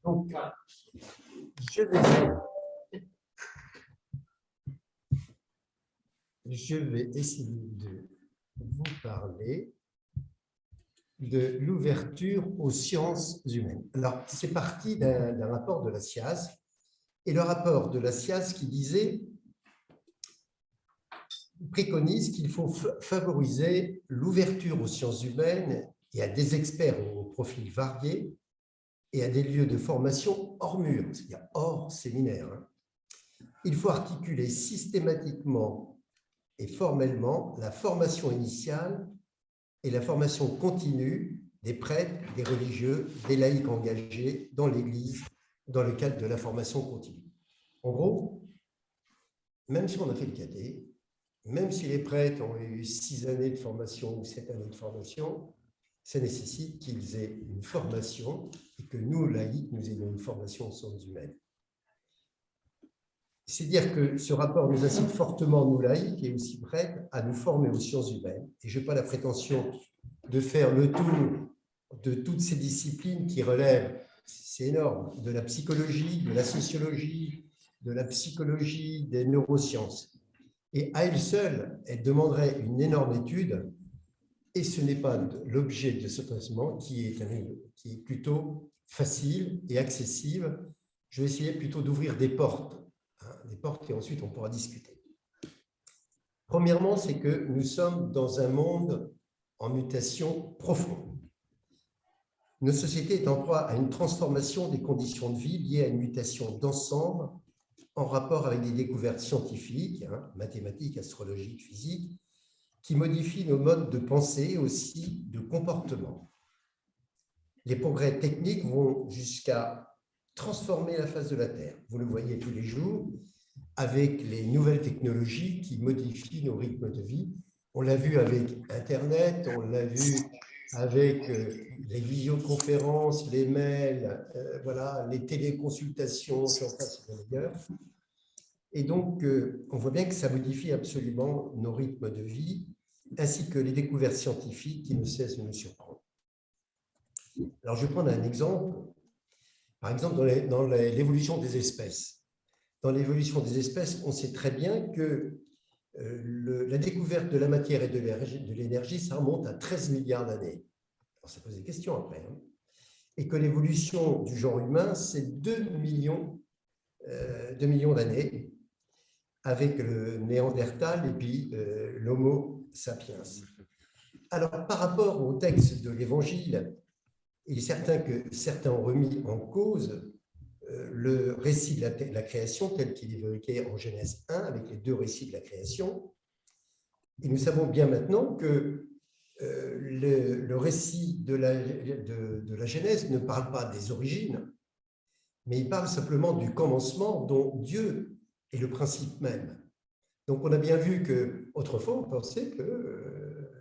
Donc, je vais essayer de vous parler de l'ouverture aux sciences humaines. Alors, c'est parti d'un rapport de la SIAZ, et le rapport de la SIAZ qui préconise qu'il faut favoriser l'ouverture aux sciences humaines et à des experts aux profils variés et à des lieux de formation hors mur, c'est-à-dire hors séminaire. Il faut articuler systématiquement et formellement la formation initiale et la formation continue des prêtres, des religieux, des laïcs engagés dans l'Église dans le cadre de la formation continue. En gros, même si on a fait le cadet, même si les prêtres ont eu 6 années de formation ou 7 années de formation, ça nécessite qu'ils aient une formation et que nous, laïcs, nous ayons une formation aux sciences humaines. C'est dire que ce rapport nous incite fortement, nous laïcs et aussi prêtres, à nous former aux sciences humaines. Et je n'ai pas la prétention de faire le tour de toutes ces disciplines qui relèvent, c'est énorme, de la psychologie, de la sociologie, de la psychologie, des neurosciences. Et à elle seule, elle demanderait une énorme étude, et ce n'est pas l'objet de ce traitement qui est plutôt facile et accessible. Je vais essayer plutôt d'ouvrir des portes, et ensuite on pourra discuter. Premièrement, c'est que nous sommes dans un monde en mutation profonde. Nos sociétés est en proie à une transformation des conditions de vie liées à une mutation d'ensemble en rapport avec des découvertes scientifiques, mathématiques, astrologiques, physiques, qui modifient nos modes de pensée et aussi de comportement. Les progrès techniques vont jusqu'à transformer la face de la Terre. Vous le voyez tous les jours avec les nouvelles technologies qui modifient nos rythmes de vie. On l'a vu avec Internet, on l'a vu avec les visioconférences, les mails, voilà, les téléconsultations, j'en passe et j'en meilleur. Et donc, on voit bien que ça modifie absolument nos rythmes de vie, ainsi que les découvertes scientifiques qui ne cessent de nous surprendre. Alors, je vais prendre un exemple. Par exemple, dans l'évolution des espèces. Dans l'évolution des espèces, on sait très bien que la découverte de la matière et de l'énergie, ça remonte à 13 milliards d'années. Alors, ça pose des questions après. Et que l'évolution du genre humain, c'est 2 millions d'années, avec le Néandertal et puis l'Homo sapiens. Alors, par rapport au texte de l'Évangile, il est certain que certains ont remis en cause le récit de la création tel qu'il est évoqué en Genèse 1 avec les 2 récits de la création. Et nous savons bien maintenant que le récit de la Genèse ne parle pas des origines, mais il parle simplement du commencement dont Dieu est le principe même. Donc on a bien vu qu'autrefois on pensait que,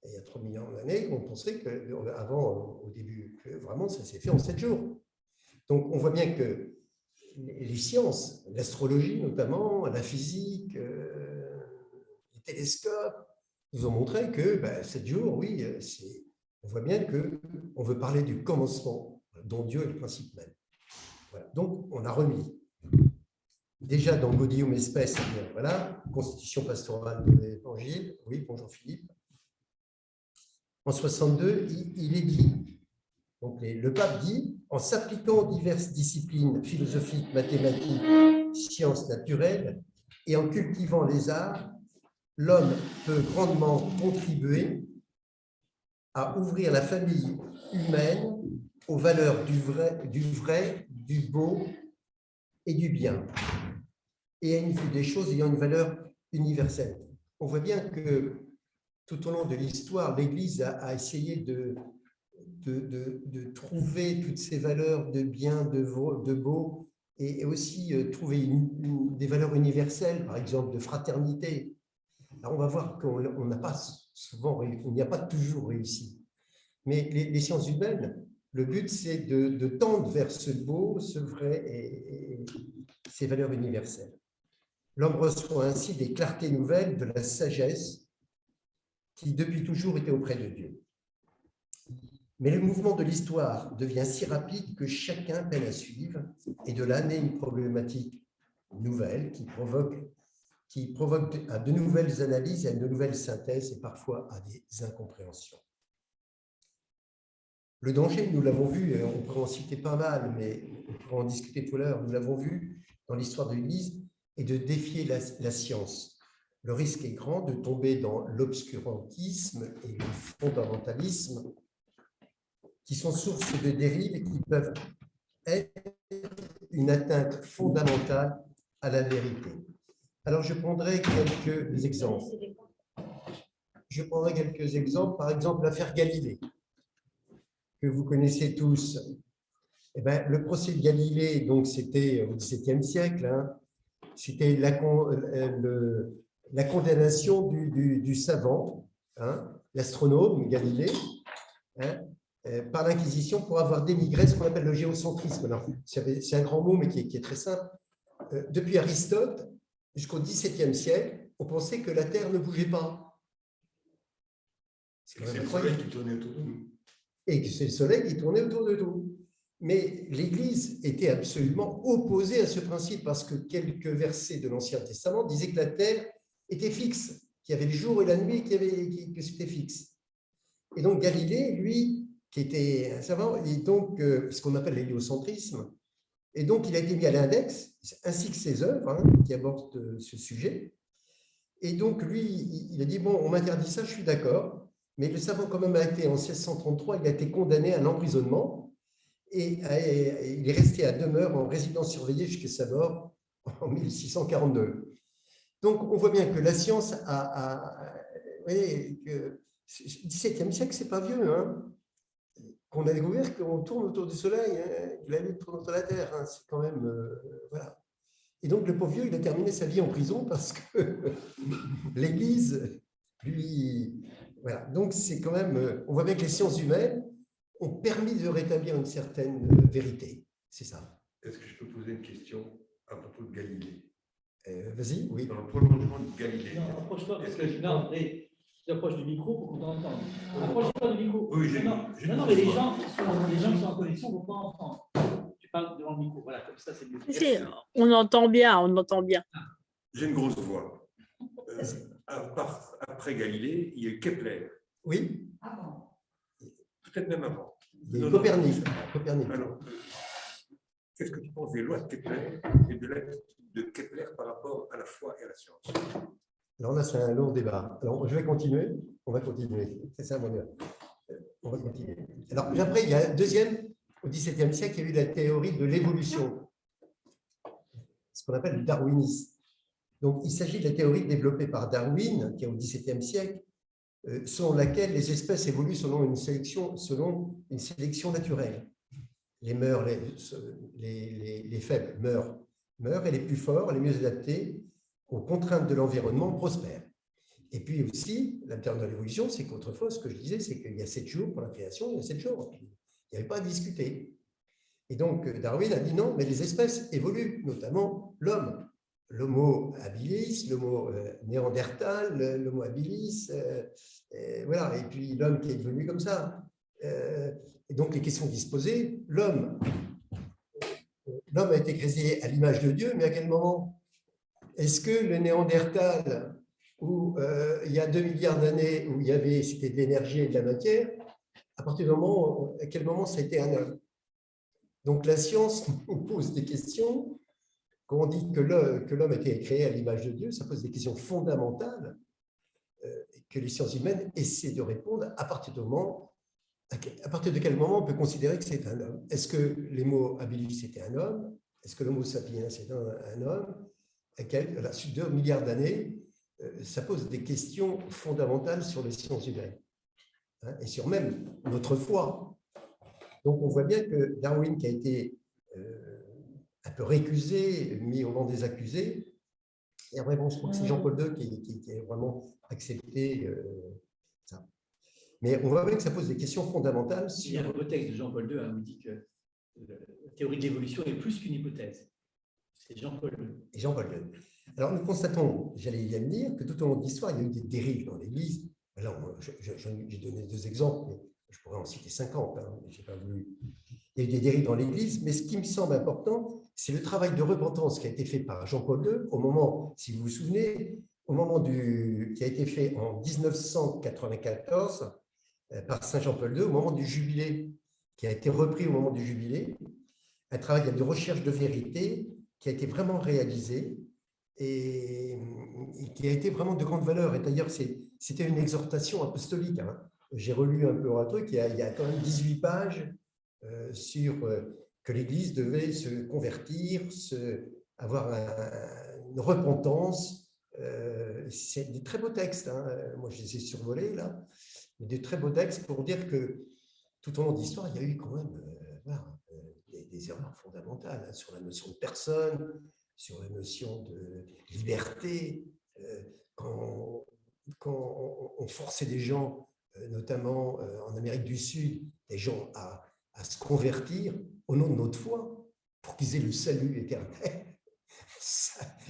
il y a 3 millions d'années, on pensait qu'avant, au début, que vraiment ça s'est fait en 7 jours. Donc on voit bien que les sciences, l'astrologie notamment, la physique, les télescopes, nous ont montré que 7 jours, oui, on voit bien qu'on veut parler du commencement dont Dieu est le principe même. Voilà. Donc on a remis. Déjà dans Gaudium Espèce, voilà, Constitution pastorale de l'Évangile. Oui, bonjour Philippe. En 62, il est dit, donc le pape dit, en s'appliquant aux diverses disciplines philosophiques, mathématiques, sciences naturelles et en cultivant les arts, l'homme peut grandement contribuer à ouvrir la famille humaine aux valeurs du vrai, du beau et du bien, et à une vue des choses ayant une valeur universelle. On voit bien que tout au long de l'histoire, l'Église a essayé de trouver toutes ces valeurs de bien, de beau, et aussi trouver des valeurs universelles, par exemple de fraternité. Alors on va voir qu'on n'a pas souvent réussi, on n'y a pas toujours réussi. Mais les sciences humaines, le but, c'est de tendre vers ce beau, ce vrai et ces valeurs universelles. L'homme reçoit ainsi des clartés nouvelles de la sagesse qui, depuis toujours, était auprès de Dieu. Mais le mouvement de l'histoire devient si rapide que chacun peine à suivre, et de là naît une problématique nouvelle qui provoque à de nouvelles analyses, à de nouvelles synthèses et parfois à des incompréhensions. Le danger, nous l'avons vu, on pourrait en citer pas mal, mais on pourrait en discuter tout à l'heure, nous l'avons vu dans l'histoire de l'Église, est de défier la science. Le risque est grand de tomber dans l'obscurantisme et le fondamentalisme, qui sont sources de dérives et qui peuvent être une atteinte fondamentale à la vérité. Alors, je prendrai quelques exemples. Par exemple, l'affaire Galilée, que vous connaissez tous. Eh bien, le procès de Galilée, donc c'était au XVIIe siècle, hein, c'était la condamnation du savant, hein, l'astronome Galilée, hein, par l'Inquisition pour avoir dénigré ce qu'on appelle le géocentrisme. C'est un grand mot, mais qui est très simple. Depuis Aristote jusqu'au XVIIe siècle, on pensait que la Terre ne bougeait pas. C'est le Soleil qui tournait autour de nous. Et que c'est le Soleil qui tournait autour de nous. Mais l'Église était absolument opposée à ce principe parce que quelques versets de l'Ancien Testament disaient que la Terre était fixe, qu'il y avait le jour et la nuit, que c'était fixe. Et donc Galilée, lui, qui était un savant, et donc ce qu'on appelle l'héliocentrisme, et donc il a été mis à l'index, ainsi que ses œuvres hein, qui abordent ce sujet. Et donc lui, il a dit, bon, on m'interdit ça, je suis d'accord, mais le savant quand même a été, en 1633, il a été condamné à l'emprisonnement, et il est resté à demeure en résidence surveillée jusqu'à sa mort en 1642. Donc, on voit bien que la science vous voyez, que le XVIIe siècle, c'est pas vieux, hein, qu'on a découvert qu'on tourne autour du Soleil, hein, que la Lune tourne autour de la Terre, hein, c'est quand même... voilà. Et donc, le pauvre vieux, il a terminé sa vie en prison parce que l'Église, lui... Voilà. Donc, c'est quand même... On voit bien que les sciences humaines ont permis de rétablir une certaine vérité. C'est ça. Est-ce que je peux poser une question à propos de Galilée? Vas-y, oui. Dans le prolongement de Galilée. Non, approche-toi, parce que non, tu approches du micro pour qu'on t'entende. Approche-toi du micro. Oui, non, mais les gens qui sont en connexion ne vont pas entendre. Tu parles devant le micro, voilà, comme ça c'est mieux. On entend bien, on entend bien. J'ai une grosse voix. Après Galilée, il y a eu Kepler. Oui. Peut-être même avant. Copernic. Alors, qu'est-ce que tu penses des lois de Kepler et de l'attitude de Kepler par rapport à la foi et à la science? Alors là, c'est un long débat. Alors, je vais continuer. On va continuer. C'est ça, mon gars. On va continuer. Alors, après, il y a un deuxième, au XVIIe siècle, il y a eu la théorie de l'évolution, ce qu'on appelle le darwinisme. Donc, il s'agit de la théorie développée par Darwin, qui est au XVIIe siècle, selon laquelle les espèces évoluent selon une sélection naturelle. Les faibles meurent et les plus forts, les mieux adaptés aux contraintes de l'environnement, prospèrent. Et puis aussi, l'intérêt de l'évolution, c'est qu'autrefois, ce que je disais, c'est qu'il y a 7 jours pour la création, il y a 7 jours. Il n'y avait pas à discuter. Et donc, Darwin a dit non, mais les espèces évoluent, notamment l'homme. L'homo habilis, l'homo néandertal, l'homo habilis, voilà, et puis l'homme qui est devenu comme ça. Et donc, les questions qui se posaient, l'homme a été créé à l'image de Dieu, mais à quel moment? Est-ce que le néandertal, où il y a 2 milliards d'années, où c'était de l'énergie et de la matière, à quel moment ça a été un homme? Donc, la science nous pose des questions. Quand on dit que l'homme a été créé à l'image de Dieu, ça pose des questions fondamentales que les sciences humaines essaient de répondre à partir de quel moment on peut considérer que c'est un homme. Est-ce que l'homo habilis était un homme? Est-ce que l'homo sapiens est un homme? À la suite de 2 milliards d'années, ça pose des questions fondamentales sur les sciences humaines hein, et sur même notre foi. Donc, on voit bien que Darwin, qui a été un peu récusé, mis au rang des accusés. Et après, bon, je crois que c'est Jean-Paul II qui a vraiment accepté ça. Mais on voit bien que ça pose des questions fondamentales. Il y a un beau texte de Jean-Paul II qui dit que la théorie de l'évolution est plus qu'une hypothèse. C'est Jean-Paul II. Et Jean-Paul II. Alors, nous constatons, j'allais y dire, que tout au long de l'histoire, il y a eu des dérives dans l'Église. Alors, j'ai donné 2 exemples, mais Je pourrais en citer 50, hein, mais j'ai pas voulu. Il y a eu des dérives dans l'Église, mais ce qui me semble important, c'est le travail de repentance qui a été fait par Jean-Paul II au moment, si vous vous souvenez, au moment qui a été fait en 1994 par Saint Jean-Paul II, au moment du jubilé, qui a été repris au moment du jubilé, un travail de recherche de vérité qui a été vraiment réalisé et qui a été vraiment de grande valeur. Et d'ailleurs, c'était une exhortation apostolique. Hein. J'ai relu un peu un truc, il y a quand même 18 pages sur que l'Église devait se convertir, avoir une repentance. C'est des très beaux textes. Hein. Moi, je les ai survolés là. Des très beaux textes pour dire que tout au long de l'histoire, il y a eu quand même des erreurs fondamentales hein, sur la notion de personne, sur la notion de liberté. Quand on forçait des gens, notamment en Amérique du Sud, des gens à se convertir au nom de notre foi pour qu'ils aient le salut éternel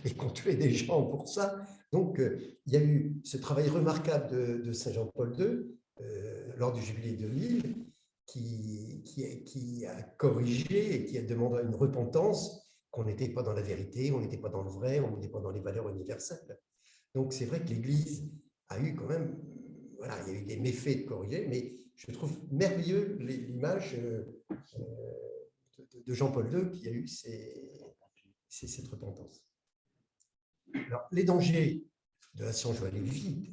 et qu'on tuait des gens pour ça. Donc, il y a eu ce travail remarquable de Saint Jean-Paul II lors du jubilé de Lille qui a corrigé et qui a demandé une repentance qu'on n'était pas dans la vérité, on n'était pas dans le vrai, on n'était pas dans les valeurs universelles. Donc, c'est vrai que l'Église a eu quand même, voilà, il y a eu des méfaits de corriger, mais je trouve merveilleux l'image de Jean-Paul II qui a eu cette repentance. Alors, les dangers de la science, je vais aller vite.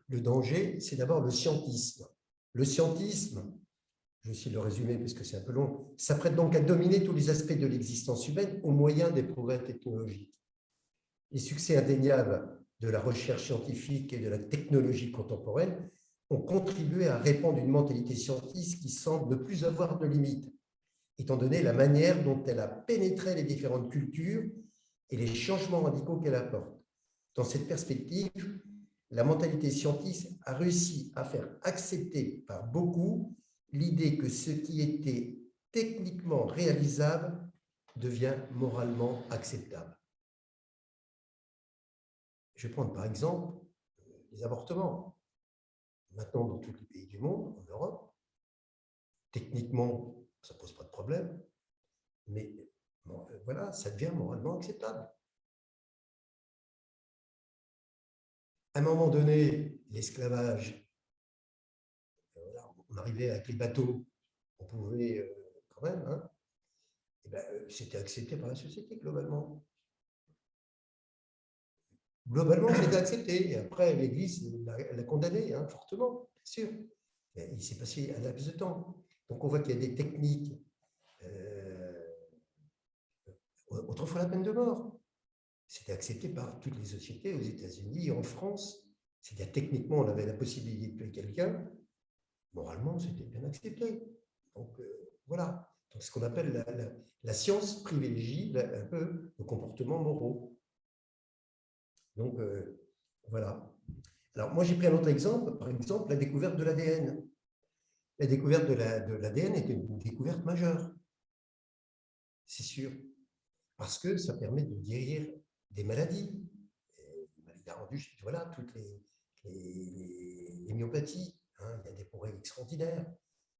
Le danger, c'est d'abord le scientisme. Le scientisme, je vais essayer de le résumer parce que c'est un peu long, s'apprête donc à dominer tous les aspects de l'existence humaine au moyen des progrès technologiques. Les succès indéniables de la recherche scientifique et de la technologie contemporaine ont contribué à répandre une mentalité scientiste qui semble ne plus avoir de limites, étant donné la manière dont elle a pénétré les différentes cultures et les changements radicaux qu'elle apporte. Dans cette perspective, la mentalité scientiste a réussi à faire accepter par beaucoup l'idée que ce qui était techniquement réalisable devient moralement acceptable. Je vais prendre par exemple les avortements. Maintenant, dans tous les pays du monde, en Europe, techniquement, ça ne pose pas de problème, mais bon, voilà, ça devient moralement acceptable. À un moment donné, l'esclavage, on arrivait avec les bateaux, on pouvait quand même, hein, et ben, c'était accepté par la société globalement. Globalement, c'était accepté. Et après, l'Église l'a condamné hein, fortement, bien sûr. Mais il s'est passé un laps de temps. Donc, on voit qu'il y a des techniques. Autrefois, la peine de mort, c'était accepté par toutes les sociétés, aux États-Unis, en France. C'est-à-dire, techniquement, on avait la possibilité de tuer quelqu'un. Moralement, c'était bien accepté. Donc, voilà. Donc, ce qu'on appelle la science privilégie un peu le comportement moraux. Donc, voilà. Alors, moi, j'ai pris un autre exemple, par exemple, la découverte de l'ADN. La découverte de l'ADN est une découverte majeure, c'est sûr, parce que ça permet de guérir des maladies. Il a rendu, voilà, toutes les myopathies. Hein, il y a des progrès extraordinaires.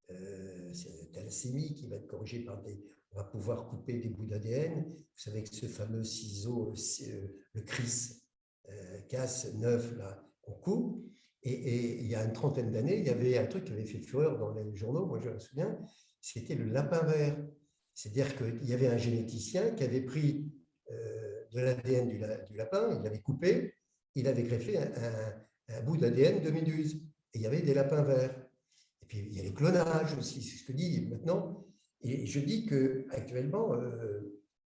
C'est la thalassémie qui va être corrigée par on va pouvoir couper des bouts d'ADN. Vous savez que ce fameux ciseau, le CRIS, Cas9, là, on coupe. Et il y a une trentaine d'années, il y avait un truc qui avait fait fureur dans les journaux, moi je me souviens, c'était le lapin vert. C'est-à-dire qu'il y avait un généticien qui avait pris de l'ADN du lapin, il l'avait coupé, il avait greffé un bout d'ADN de méduse. Et il y avait des lapins verts. Et puis il y a les clonages aussi, c'est ce que dit maintenant. Et je dis qu'actuellement,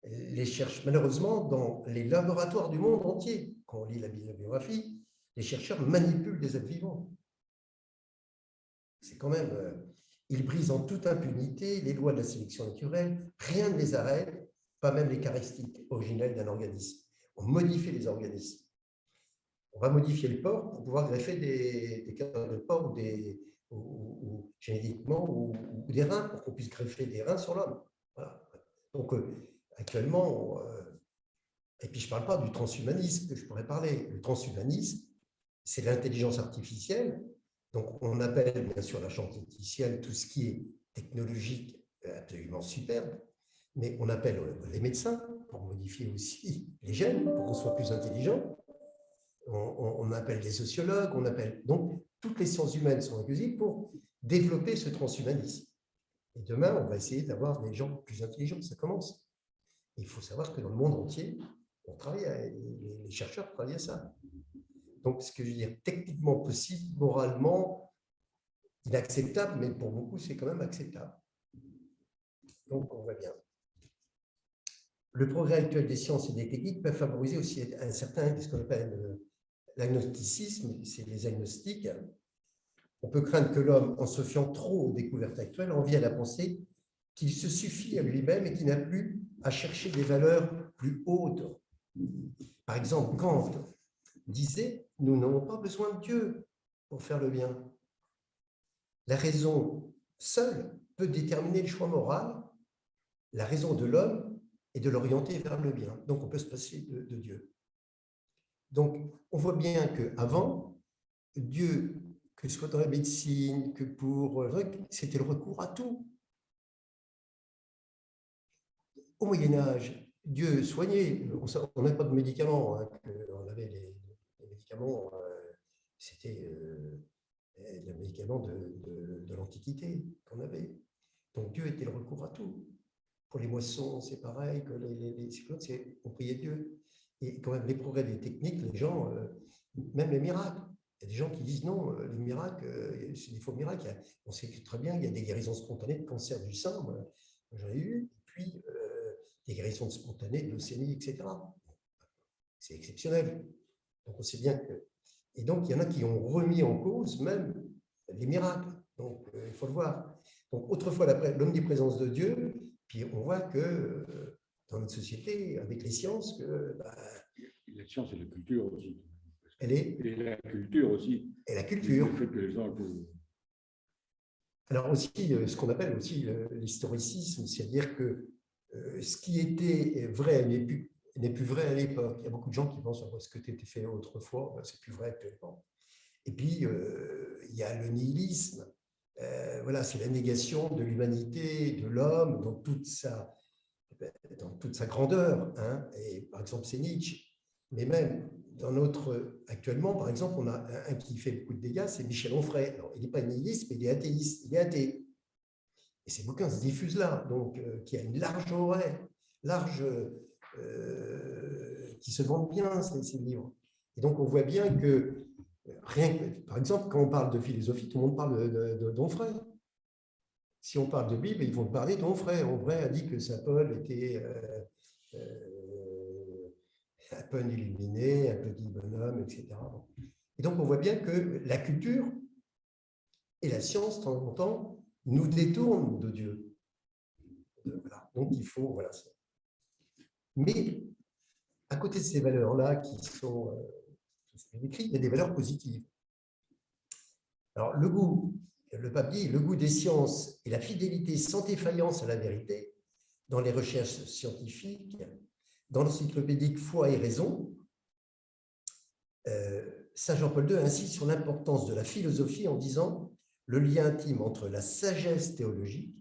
les chercheurs, malheureusement, dans les laboratoires du monde entier, quand on lit la biographie, les chercheurs manipulent des êtres vivants. C'est quand même, ils brisent en toute impunité les lois de la sélection naturelle, rien ne les arrête, pas même les caractéristiques originelles d'un organisme. On modifie les organismes. On va modifier le porc pour pouvoir greffer des cadres de porc ou génétiquement ou des reins pour qu'on puisse greffer des reins sur l'homme. Voilà. Donc, actuellement, et puis je ne parle pas du transhumanisme que je pourrais parler. Le transhumanisme, c'est l'intelligence artificielle Donc, on appelle bien sûr la science artificielle tout ce qui est technologique absolument superbe, mais on appelle les médecins pour modifier aussi les gènes, pour qu'on soit plus intelligent. On appelle les sociologues, on appelle… Donc, toutes les sciences humaines sont inclusives pour développer ce transhumanisme. Et demain, on va essayer d'avoir des gens plus intelligents. Ça commence. Il faut savoir que dans le monde entier, on travaille les chercheurs travaillent à ça. Donc, ce que je veux dire, techniquement possible, moralement inacceptable, mais pour beaucoup, c'est quand même acceptable. Donc, on voit bien. Le progrès actuel des sciences et des techniques peut favoriser aussi un certain, ce qu'on appelle l'agnosticisme, c'est les agnostiques. On peut craindre que l'homme, en se fiant trop aux découvertes actuelles, en vienne à penser qu'il se suffit à lui-même et qu'il n'a plus à chercher des valeurs plus hautes. Par exemple, Kant disait « Nous n'avons pas besoin de Dieu pour faire le bien. La raison seule peut déterminer le choix moral. La raison de l'homme est de l'orienter vers le bien. Donc, on peut se passer de Dieu. » Donc, on voit bien qu'avant, Dieu, que ce soit dans la médecine, que pour… c'était le recours à tout. Au Moyen-Âge, Dieu soignait. On n'avait pas de médicaments. Hein, on avait les médicaments, c'était les médicaments de l'Antiquité qu'on avait. Donc, Dieu était le recours à tout. Pour les moissons, c'est pareil, que les cyclones, on priait Dieu. Et quand même, les progrès des techniques, les gens, même les miracles, il y a des gens qui disent non, les miracles, c'est des faux miracles. On sait très bien qu'il y a des guérisons spontanées de cancer du sein, moi, j'en ai eu, et puis des guérisons spontanées de leucémie, etc. C'est exceptionnel. Donc on sait bien que… Et donc il y en a qui ont remis en cause même les miracles. Donc il faut le voir. Donc autrefois, l'omniprésence de Dieu, puis on voit que dans notre société, avec les sciences, que… la science et la culture aussi. Elle est… Et la culture aussi. Et la culture. Le fait que les gens… Alors aussi, ce qu'on appelle aussi l'historicisme, c'est-à-dire que ce qui était vrai n'est plus vrai à l'époque. Il y a beaucoup de gens qui pensent que ce qui était fait autrefois, c'est plus vrai actuellement. Et puis, il y a le nihilisme. Voilà, c'est la négation de l'humanité, de l'homme, dans toute sa grandeur. Hein. Et par exemple, c'est Nietzsche. Mais même actuellement, par exemple, on a un qui fait beaucoup de dégâts, c'est Michel Onfray. Alors, il n'est pas nihiliste, mais il est athéiste, il est athée. Et ces bouquins se diffusent là, donc qui a une large oreille, qui se vendent bien, ces livres. Et donc, on voit bien que, par exemple, quand on parle de philosophie, tout le monde parle d'Onfray. Si on parle de Bible, ils vont parler d'Onfray. Onfray a dit que saint Paul était un peu un illuminé, un petit bonhomme, etc. Et donc, on voit bien que la culture et la science, de temps en temps, nous détournent de Dieu. Voilà. Donc, il faut… Voilà. Mais, à côté de ces valeurs-là qui sont écrites, il y a des valeurs positives. Alors, le pape dit, le goût des sciences et la fidélité sans défaillance à la vérité dans les recherches scientifiques, dans l'encyclopédique Foi et Raison, Saint Jean-Paul II insiste sur l'importance de la philosophie en disant le lien intime entre la sagesse théologique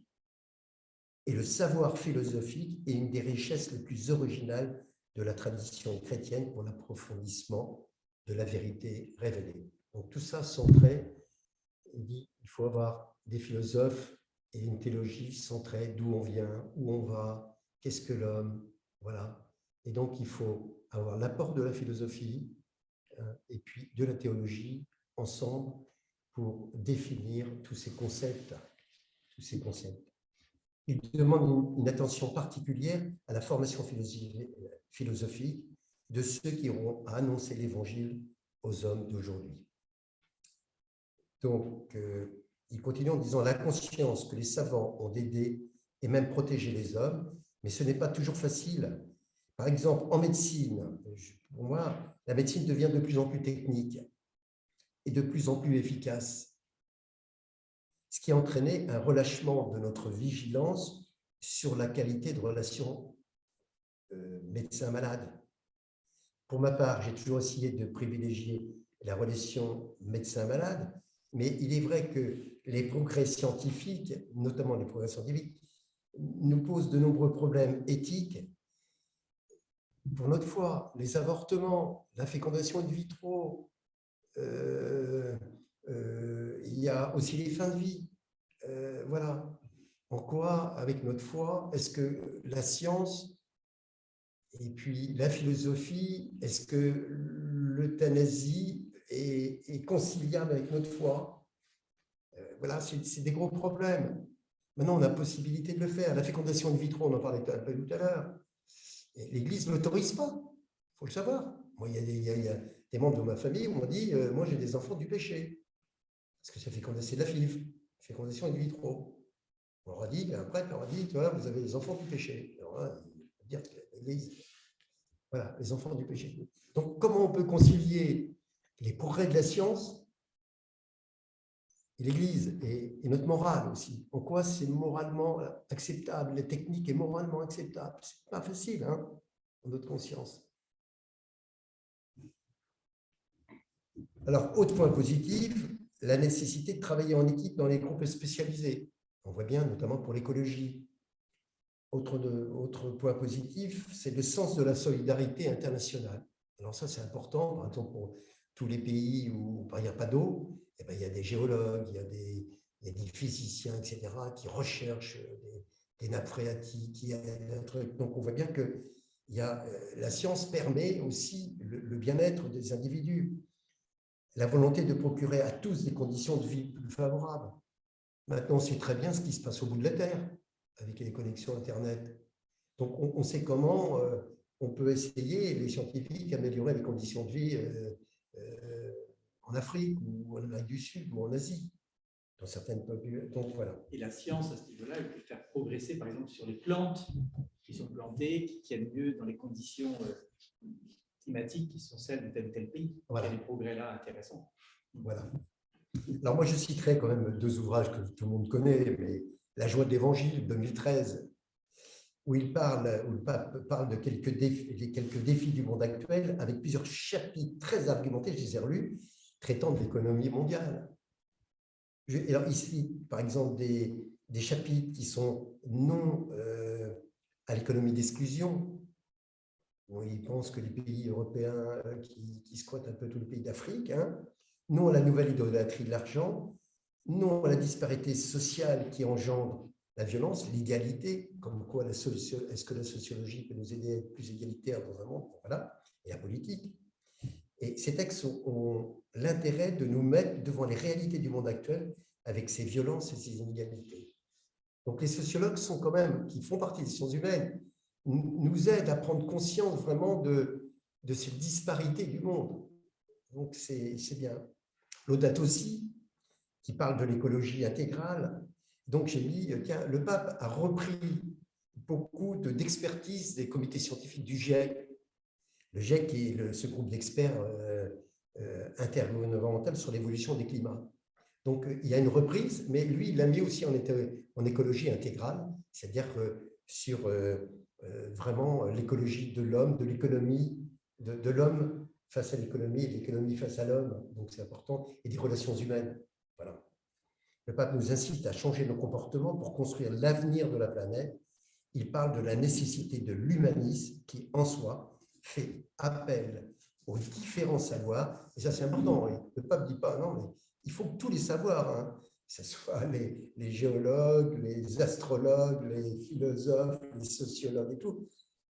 et le savoir philosophique est une des richesses les plus originales de la tradition chrétienne pour l'approfondissement de la vérité révélée. Donc tout ça centré, il dit il faut avoir des philosophes et une théologie centrée d'où on vient, où on va, qu'est-ce que l'homme, voilà. Et donc, il faut avoir l'apport de la philosophie et puis de la théologie ensemble pour définir tous ces concepts. Il demande une attention particulière à la formation philosophique de ceux qui auront à annoncer l'Évangile aux hommes d'aujourd'hui. Donc, il continue en disant « La conscience que les savants ont d'aider et même protéger les hommes, mais ce n'est pas toujours facile. Par exemple, en médecine, pour moi, la médecine devient de plus en plus technique et de plus en plus efficace, ce qui a entraîné un relâchement de notre vigilance sur la qualité de relation médecin-malade. Pour ma part, j'ai toujours essayé de privilégier la relation médecin-malade, Mais il est vrai que les progrès scientifiques, notamment les progrès scientifiques, nous posent de nombreux problèmes éthiques. Pour notre foi, les avortements, la fécondation in vitro, il y a aussi les fins de vie. Voilà. En quoi, avec notre foi, est-ce que la science et puis la philosophie, est-ce que l'euthanasie est conciliable avec notre foi? Voilà, c'est des gros problèmes. Maintenant, on a la possibilité de le faire. La fécondation in vitro, on en parlait un peu tout à l'heure. L'Église ne l'autorise pas, il faut le savoir. Moi, il y a des membres de ma famille qui m'ont dit moi, j'ai des enfants du péché. Parce que ça fait condenser de la FIV, fécondation in vitro. On leur a dit, un prêtre leur a dit, tu vois, vous avez des enfants du péché. Alors là, il faut dire que l'Église, voilà, les enfants du péché. Donc, comment on peut concilier les progrès de la science et l'Église et notre morale aussi? En quoi c'est moralement acceptable? La technique est moralement acceptable. C'est pas facile, hein, dans notre conscience. Alors, autre point positif, la nécessité de travailler en équipe dans les groupes spécialisés. On voit bien, notamment pour l'écologie. Autre point positif, c'est le sens de la solidarité internationale. Alors ça, c'est important, par exemple, pour tous les pays où il n'y a pas d'eau, eh bien, il y a des géologues, il y a des physiciens, etc., qui recherchent des nappes phréatiques. Donc, on voit bien que la science permet aussi le bien-être des individus. La volonté de procurer à tous des conditions de vie plus favorables. Maintenant, on sait très bien ce qui se passe au bout de la Terre avec les connexions Internet. Donc, on sait comment on peut essayer, les scientifiques, améliorer les conditions de vie en Afrique ou en Amérique du Sud ou en Asie, dans certaines populations. Donc, voilà. Et la science, à ce niveau-là, elle peut faire progresser, par exemple, sur les plantes qui sont plantées, qui tiennent mieux dans les conditions climatiques qui sont celles de tel ou tel pays. Voilà. Il y a des progrès là intéressants. Voilà. Alors, moi, je citerai quand même 2 ouvrages que tout le monde connaît, mais La joie de l'Évangile, 2013, où le pape parle de quelques défis du monde actuel, avec plusieurs chapitres très argumentés, je les ai relus, traitant de l'économie mondiale. Alors ici, par exemple, des chapitres qui sont non à l'économie d'exclusion, où il pense que les pays européens qui squattent un peu tous les pays d'Afrique, hein, non à la nouvelle idolâtrie de l'argent, non à la disparité sociale qui engendre la violence, l'égalité, comme quoi est-ce que la sociologie peut nous aider à être plus égalitaires dans un monde, voilà, et la politique. Et ces textes ont l'intérêt de nous mettre devant les réalités du monde actuel avec ses violences et ses inégalités. Donc les sociologues sont quand même, qui font partie des sciences humaines, nous aident à prendre conscience vraiment de ces disparités du monde. Donc c'est bien. Laudato Si, qui parle de l'écologie intégrale. Donc j'ai dit, tiens, le pape a repris beaucoup d'expertise des comités scientifiques du GIEC. Le GIEC est ce groupe d'experts intergouvernemental sur l'évolution des climats. Donc il y a une reprise, mais lui, il l'a mis aussi en écologie intégrale, c'est-à-dire sur vraiment l'écologie de l'homme, de l'économie, de l'homme face à l'économie et l'économie face à l'homme, donc c'est important, et des relations humaines. Voilà. Le pape nous incite à changer nos comportements pour construire l'avenir de la planète. Il parle de la nécessité de l'humanisme qui, en soi, fait appel aux différents savoirs. Et ça, c'est important. Le pape ne dit pas, non, mais il faut que tous les savoirs, hein, que ce soit les géologues, les astrologues, les philosophes, les sociologues et tout,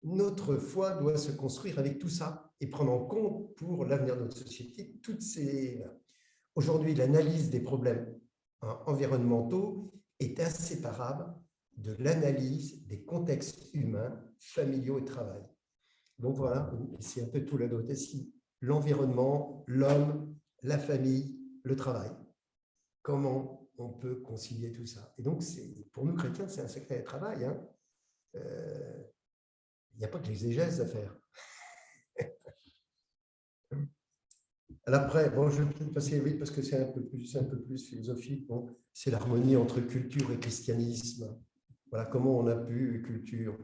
notre foi doit se construire avec tout ça et prendre en compte pour l'avenir de notre société toutes ces... Aujourd'hui, l'analyse des problèmes environnementaux est inséparable de l'analyse des contextes humains, familiaux et travail. Donc voilà, c'est un peu tout la dotation. L'environnement, l'homme, la famille, le travail. Comment on peut concilier tout ça? Et donc, pour nous chrétiens, c'est un sacré travail. Hein. Il n'y a pas que les exégèses à faire. Alors après, bon, je vais passer vite parce que c'est un peu plus philosophique. Bon, c'est l'harmonie entre culture et christianisme. Voilà comment on a pu culture.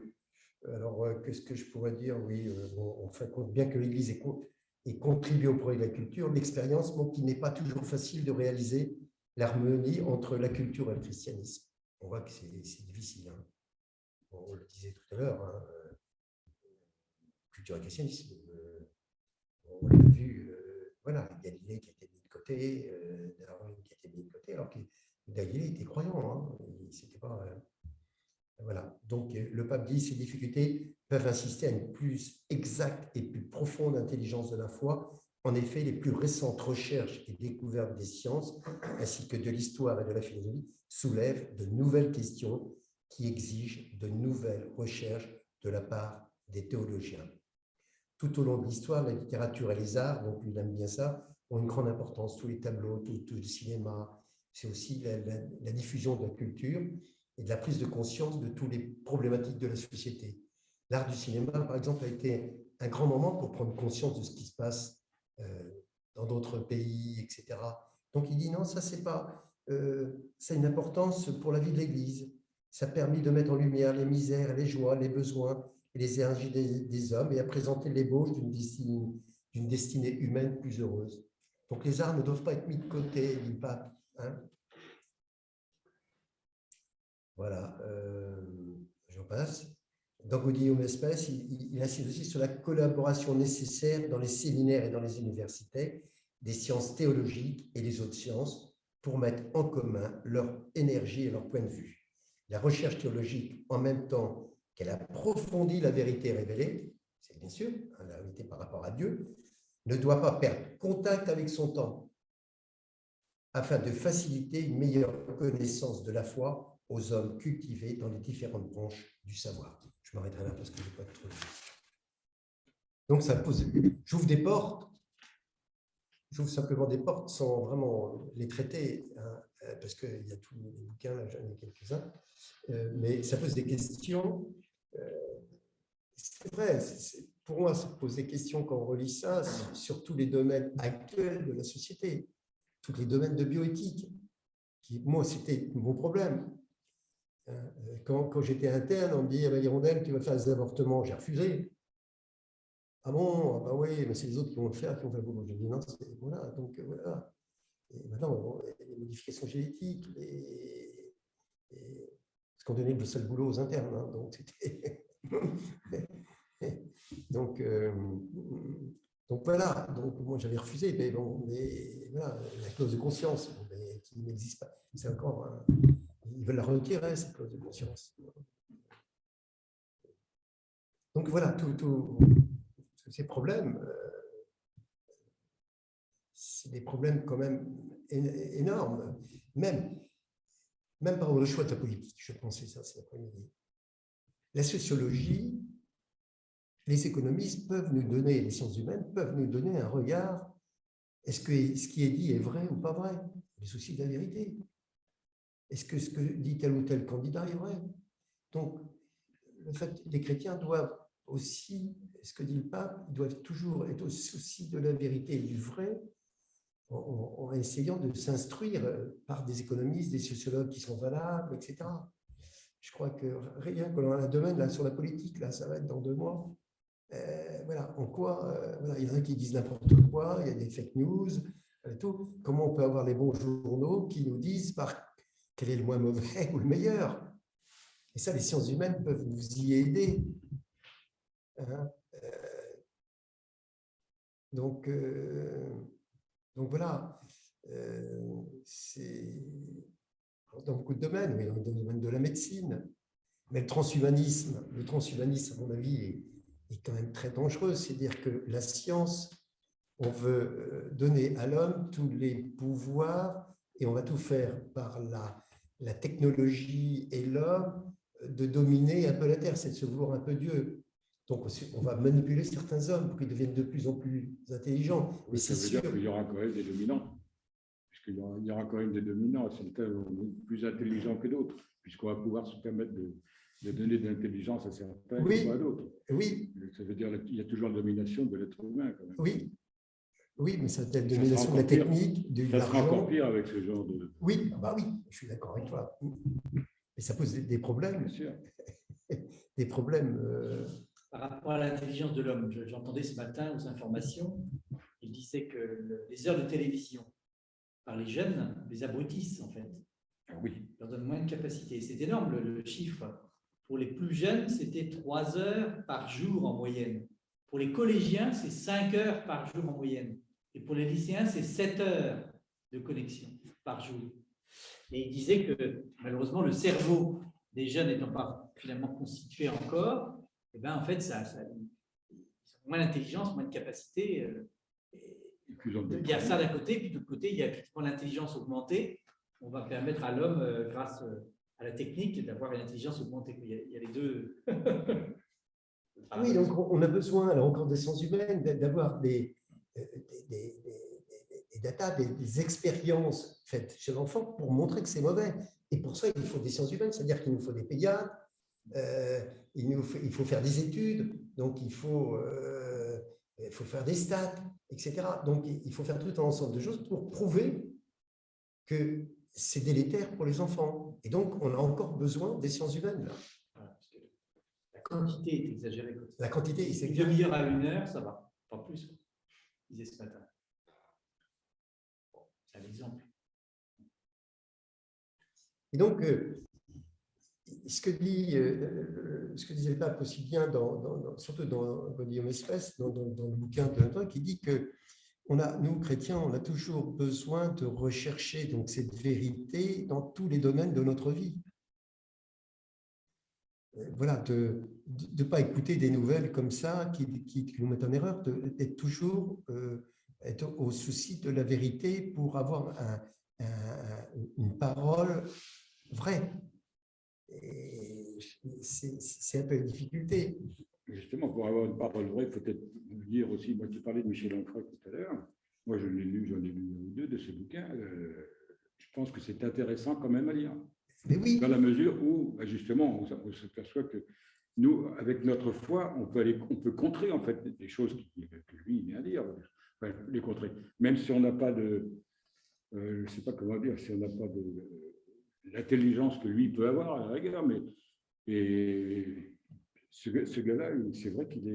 Alors, qu'est-ce que je pourrais dire? Oui, on fait compte bien que l'Église ait contribué au progrès de la culture, l'expérience, qui n'est pas toujours facile de réaliser l'harmonie entre la culture et le christianisme. On voit que c'est difficile. Hein. On le disait tout à l'heure, hein, culture et christianisme. On l'a vu, voilà, Galilée qui a été mis de côté, Darwin qui a été mis de côté, alors que Galilée était croyant. Hein, c'était pas, voilà. Donc, le pape dit ces difficultés peuvent insister à une plus exacte et plus profonde intelligence de la foi. En effet, les plus récentes recherches et découvertes des sciences, ainsi que de l'histoire et de la philosophie, soulèvent de nouvelles questions qui exigent de nouvelles recherches de la part des théologiens. Tout au long de l'histoire, la littérature et les arts, donc il aime bien ça, ont une grande importance. Tous les tableaux, tout le cinéma, c'est aussi la diffusion de la culture et de la prise de conscience de toutes les problématiques de la société. L'art du cinéma, par exemple, a été un grand moment pour prendre conscience de ce qui se passe dans d'autres pays, etc. Donc il dit non, ça c'est pas, ça a une importance pour la vie de l'Église. Ça a permis de mettre en lumière les misères, les joies, les besoins et les énergies des hommes et à présenter l'ébauche d'une destinée humaine plus heureuse. Donc les arts ne doivent pas être mis de côté, dit le pape. Hein. Voilà, j'en passe. Donc, Guillaume Espèce, il insiste aussi sur la collaboration nécessaire dans les séminaires et dans les universités des sciences théologiques et les autres sciences pour mettre en commun leur énergie et leur point de vue. La recherche théologique, en même temps qu'elle approfondit la vérité révélée, c'est bien sûr la vérité par rapport à Dieu, ne doit pas perdre contact avec son temps afin de faciliter une meilleure connaissance de la foi aux hommes cultivés dans les différentes branches du savoir. Je m'arrêterai là parce que je n'ai pas trop. Donc, ça pose. J'ouvre des portes. J'ouvre simplement des portes sans vraiment les traiter, hein, parce qu'il y a tous les bouquins, là, j'en ai quelques-uns. Mais ça pose des questions. C'est vrai, pour moi, ça pose des questions quand on relit ça sur tous les domaines actuels de la société, tous les domaines de bioéthique. Qui, moi, c'était mon problème. Quand j'étais interne, on me dit, Hirondelle, tu vas faire des avortements. J'ai refusé. Ah bon, ah bah oui, mais c'est les autres qui vont le faire, qui vont faire le boulot. J'ai dit non, voilà, donc voilà. Et maintenant, les modifications génétiques, parce qu'on donnait le seul boulot aux internes, hein, donc c'était. donc voilà, donc moi j'avais refusé, mais bon, mais voilà, la clause de conscience, bon, mais, qui n'existe pas. C'est encore. Ils veulent la retirer, cette clause de conscience. Donc voilà, tous ces problèmes, c'est des problèmes quand même énormes. Même par exemple, le choix de la politique, je pensais ça cet après-midi. La sociologie, les économistes peuvent nous donner, les sciences humaines peuvent nous donner un regard. Est-ce que ce qui est dit est vrai ou pas vrai? Les soucis de la vérité. Est-ce que ce que dit tel ou tel candidat est vrai? Donc, le fait, les chrétiens doivent aussi, ce que dit le pape, ils doivent toujours être au souci de la vérité et du vrai, en essayant de s'instruire par des économistes, des sociologues qui sont valables, etc. Je crois que rien que dans un domaine là, sur la politique, là, ça va être dans 2 mois. Voilà, en quoi, voilà, il y en a qui disent n'importe quoi, il y a des fake news, tout. Comment on peut avoir les bons journaux qui nous disent quel est le moins mauvais ou le meilleur? Et ça, les sciences humaines peuvent nous y aider. Hein, donc voilà, c'est dans beaucoup de domaines, mais dans le domaine de la médecine. Mais le transhumanisme, à mon avis, est quand même très dangereux. C'est-à-dire que la science, on veut donner à l'homme tous les pouvoirs et on va tout faire par la technologie et l'homme de dominer un peu la Terre, c'est de se vouloir un peu Dieu. Donc, on va manipuler certains hommes pour qu'ils deviennent de plus en plus intelligents. Oui, ça veut dire qu'il y aura quand même des dominants. Puisqu'il y aura quand même des dominants, certains plus intelligents que d'autres, puisqu'on va pouvoir se permettre de donner de l'intelligence à certains et pas à d'autres. Oui. Ça veut dire qu'il y a toujours la domination de l'être humain, quand même. Oui. Oui, mais c'est la domination de la technique, de l'argent. Ça sera encore pire avec ce genre de... Oui, bah oui, je suis d'accord avec toi. Mais ça pose des problèmes. Bien sûr. Des problèmes... Par rapport à l'intelligence de l'homme, j'entendais ce matin aux informations, il disait que les heures de télévision par les jeunes les abrutissent, en fait. Ah oui. Leur donne moins de capacité. C'est énorme le chiffre. Pour les plus jeunes, c'était 3 heures par jour en moyenne. Pour les collégiens, c'est 5 heures par jour en moyenne. Et pour les lycéens, c'est 7 heures de connexion par jour. Et il disait que malheureusement, le cerveau des jeunes n'étant pas finalement constitué encore, eh ben, en fait, ils ont moins d'intelligence, moins de capacité. Il y a ça d'un côté, puis de l'autre côté, il y a effectivement l'intelligence augmentée. On va permettre à l'homme, grâce à la technique, d'avoir une intelligence augmentée. Il y a les deux. Oui, donc on a besoin, alors encore des sciences humaines, d'avoir des data, des expériences faites chez l'enfant pour montrer que c'est mauvais. Et pour ça, il faut des sciences humaines, c'est-à-dire qu'il nous faut des pédiatres, il faut faire des études, donc il faut faire des stats, etc. Donc il faut faire tout un ensemble de choses pour prouver que c'est délétère pour les enfants. Et donc, on a encore besoin des sciences humaines. Là. La quantité est exagérée. La quantité, c'est une demi-heure à 1 heure, ça va, pas plus. Ils disaient ce matin. Bon, c'est un exemple. Et donc, ce que disait le pape aussi bien, surtout dans Gaudium Espèce, dans le bouquin de Antoine, qui dit que nous, chrétiens, on a toujours besoin de rechercher donc, cette vérité dans tous les domaines de notre vie. Voilà, de ne pas écouter des nouvelles comme ça qui nous mettent en erreur, d'être toujours être au souci de la vérité pour avoir une parole vraie. C'est un peu une difficulté. Justement, pour avoir une parole vraie, il faut peut-être dire aussi, moi tu parlais de Michel Onfray tout à l'heure, moi j'en ai lu 2 de ses bouquins, je pense que c'est intéressant quand même à lire. Mais oui. Dans la mesure où, justement, on s'aperçoit que nous, avec notre foi, on peut contrer en fait des choses que lui vient dire, enfin, les contrer. Même si on n'a pas de, je ne sais pas comment dire, si on n'a pas de l'intelligence que lui peut avoir à la rigueur, mais ce gars-là, c'est vrai qu'il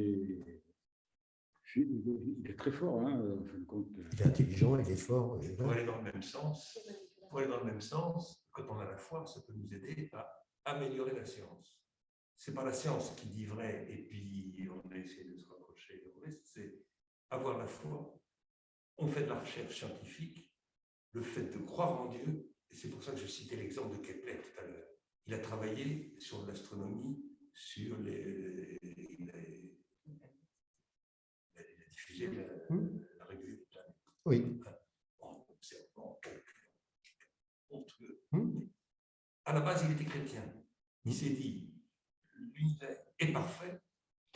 est très fort, hein, en fin de compte. Il est intelligent, il est fort. Pour aller dans le même sens, quand on a la foi, ça peut nous aider à améliorer la science. Ce n'est pas la science qui dit vrai et puis on essaie de se rapprocher au reste, c'est avoir la foi. On fait de la recherche scientifique, le fait de croire en Dieu, et c'est pour ça que je citais l'exemple de Kepler tout à l'heure. Il a travaillé sur l'astronomie, sur il a diffusé la revue des planètes. Oui. En observant à la base, il était chrétien. Il s'est dit, l'univers est parfait.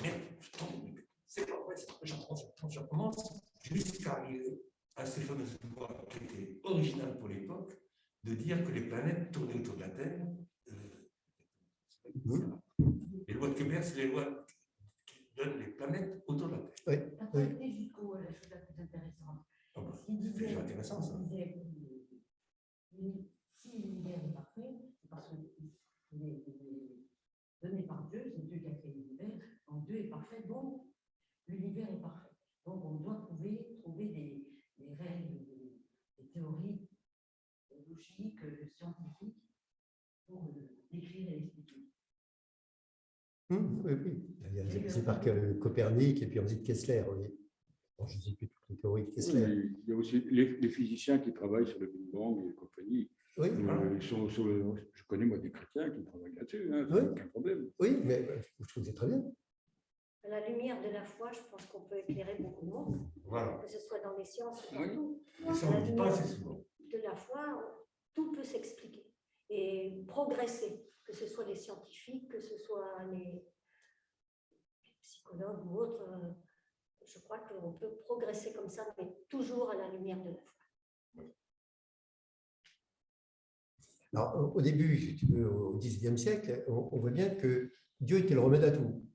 Merde, c'est pas vrai, je recommence jusqu'à arriver à ces fameuses lois qui étaient originales pour l'époque, de dire que les planètes tournaient autour de la Terre. Les lois de Kepler, c'est les lois qui donnent les planètes autour de la Terre. Oui. Oui. Jusqu'où la chose la plus intéressante. C'est déjà intéressant, ça. Si l'univers est parfait, c'est parce que les donné par Dieu, c'est Dieu qui a créé l'univers, donc Dieu est parfait, donc l'univers est parfait. Donc on doit trouver des règles, des théories logiques, scientifiques pour décrire et expliquer. Oui. C'est par Copernic et puis ensuite Kessler. Oui. Bon, je ne sais plus toutes les théories de Kessler. Oui, il y a aussi les physiciens qui travaillent sur le Big Bang et compagnie. Oui. Je connais moi des chrétiens qui travaillent là-dessus, hein, oui. aucun problème. Oui, mais je trouve que c'est très bien. À la lumière de la foi, je pense qu'on peut éclairer beaucoup de monde, Voilà. que ce soit dans les sciences ou Oui. partout. Et ça, on ne dit pas assez souvent. De la foi, tout peut s'expliquer et progresser, que ce soit les scientifiques, que ce soit les psychologues ou autres. Je crois qu'on peut progresser comme ça, mais toujours à la lumière de la foi. Alors, au début, si tu veux, au XIXe siècle, on voit bien que Dieu était le remède à tout.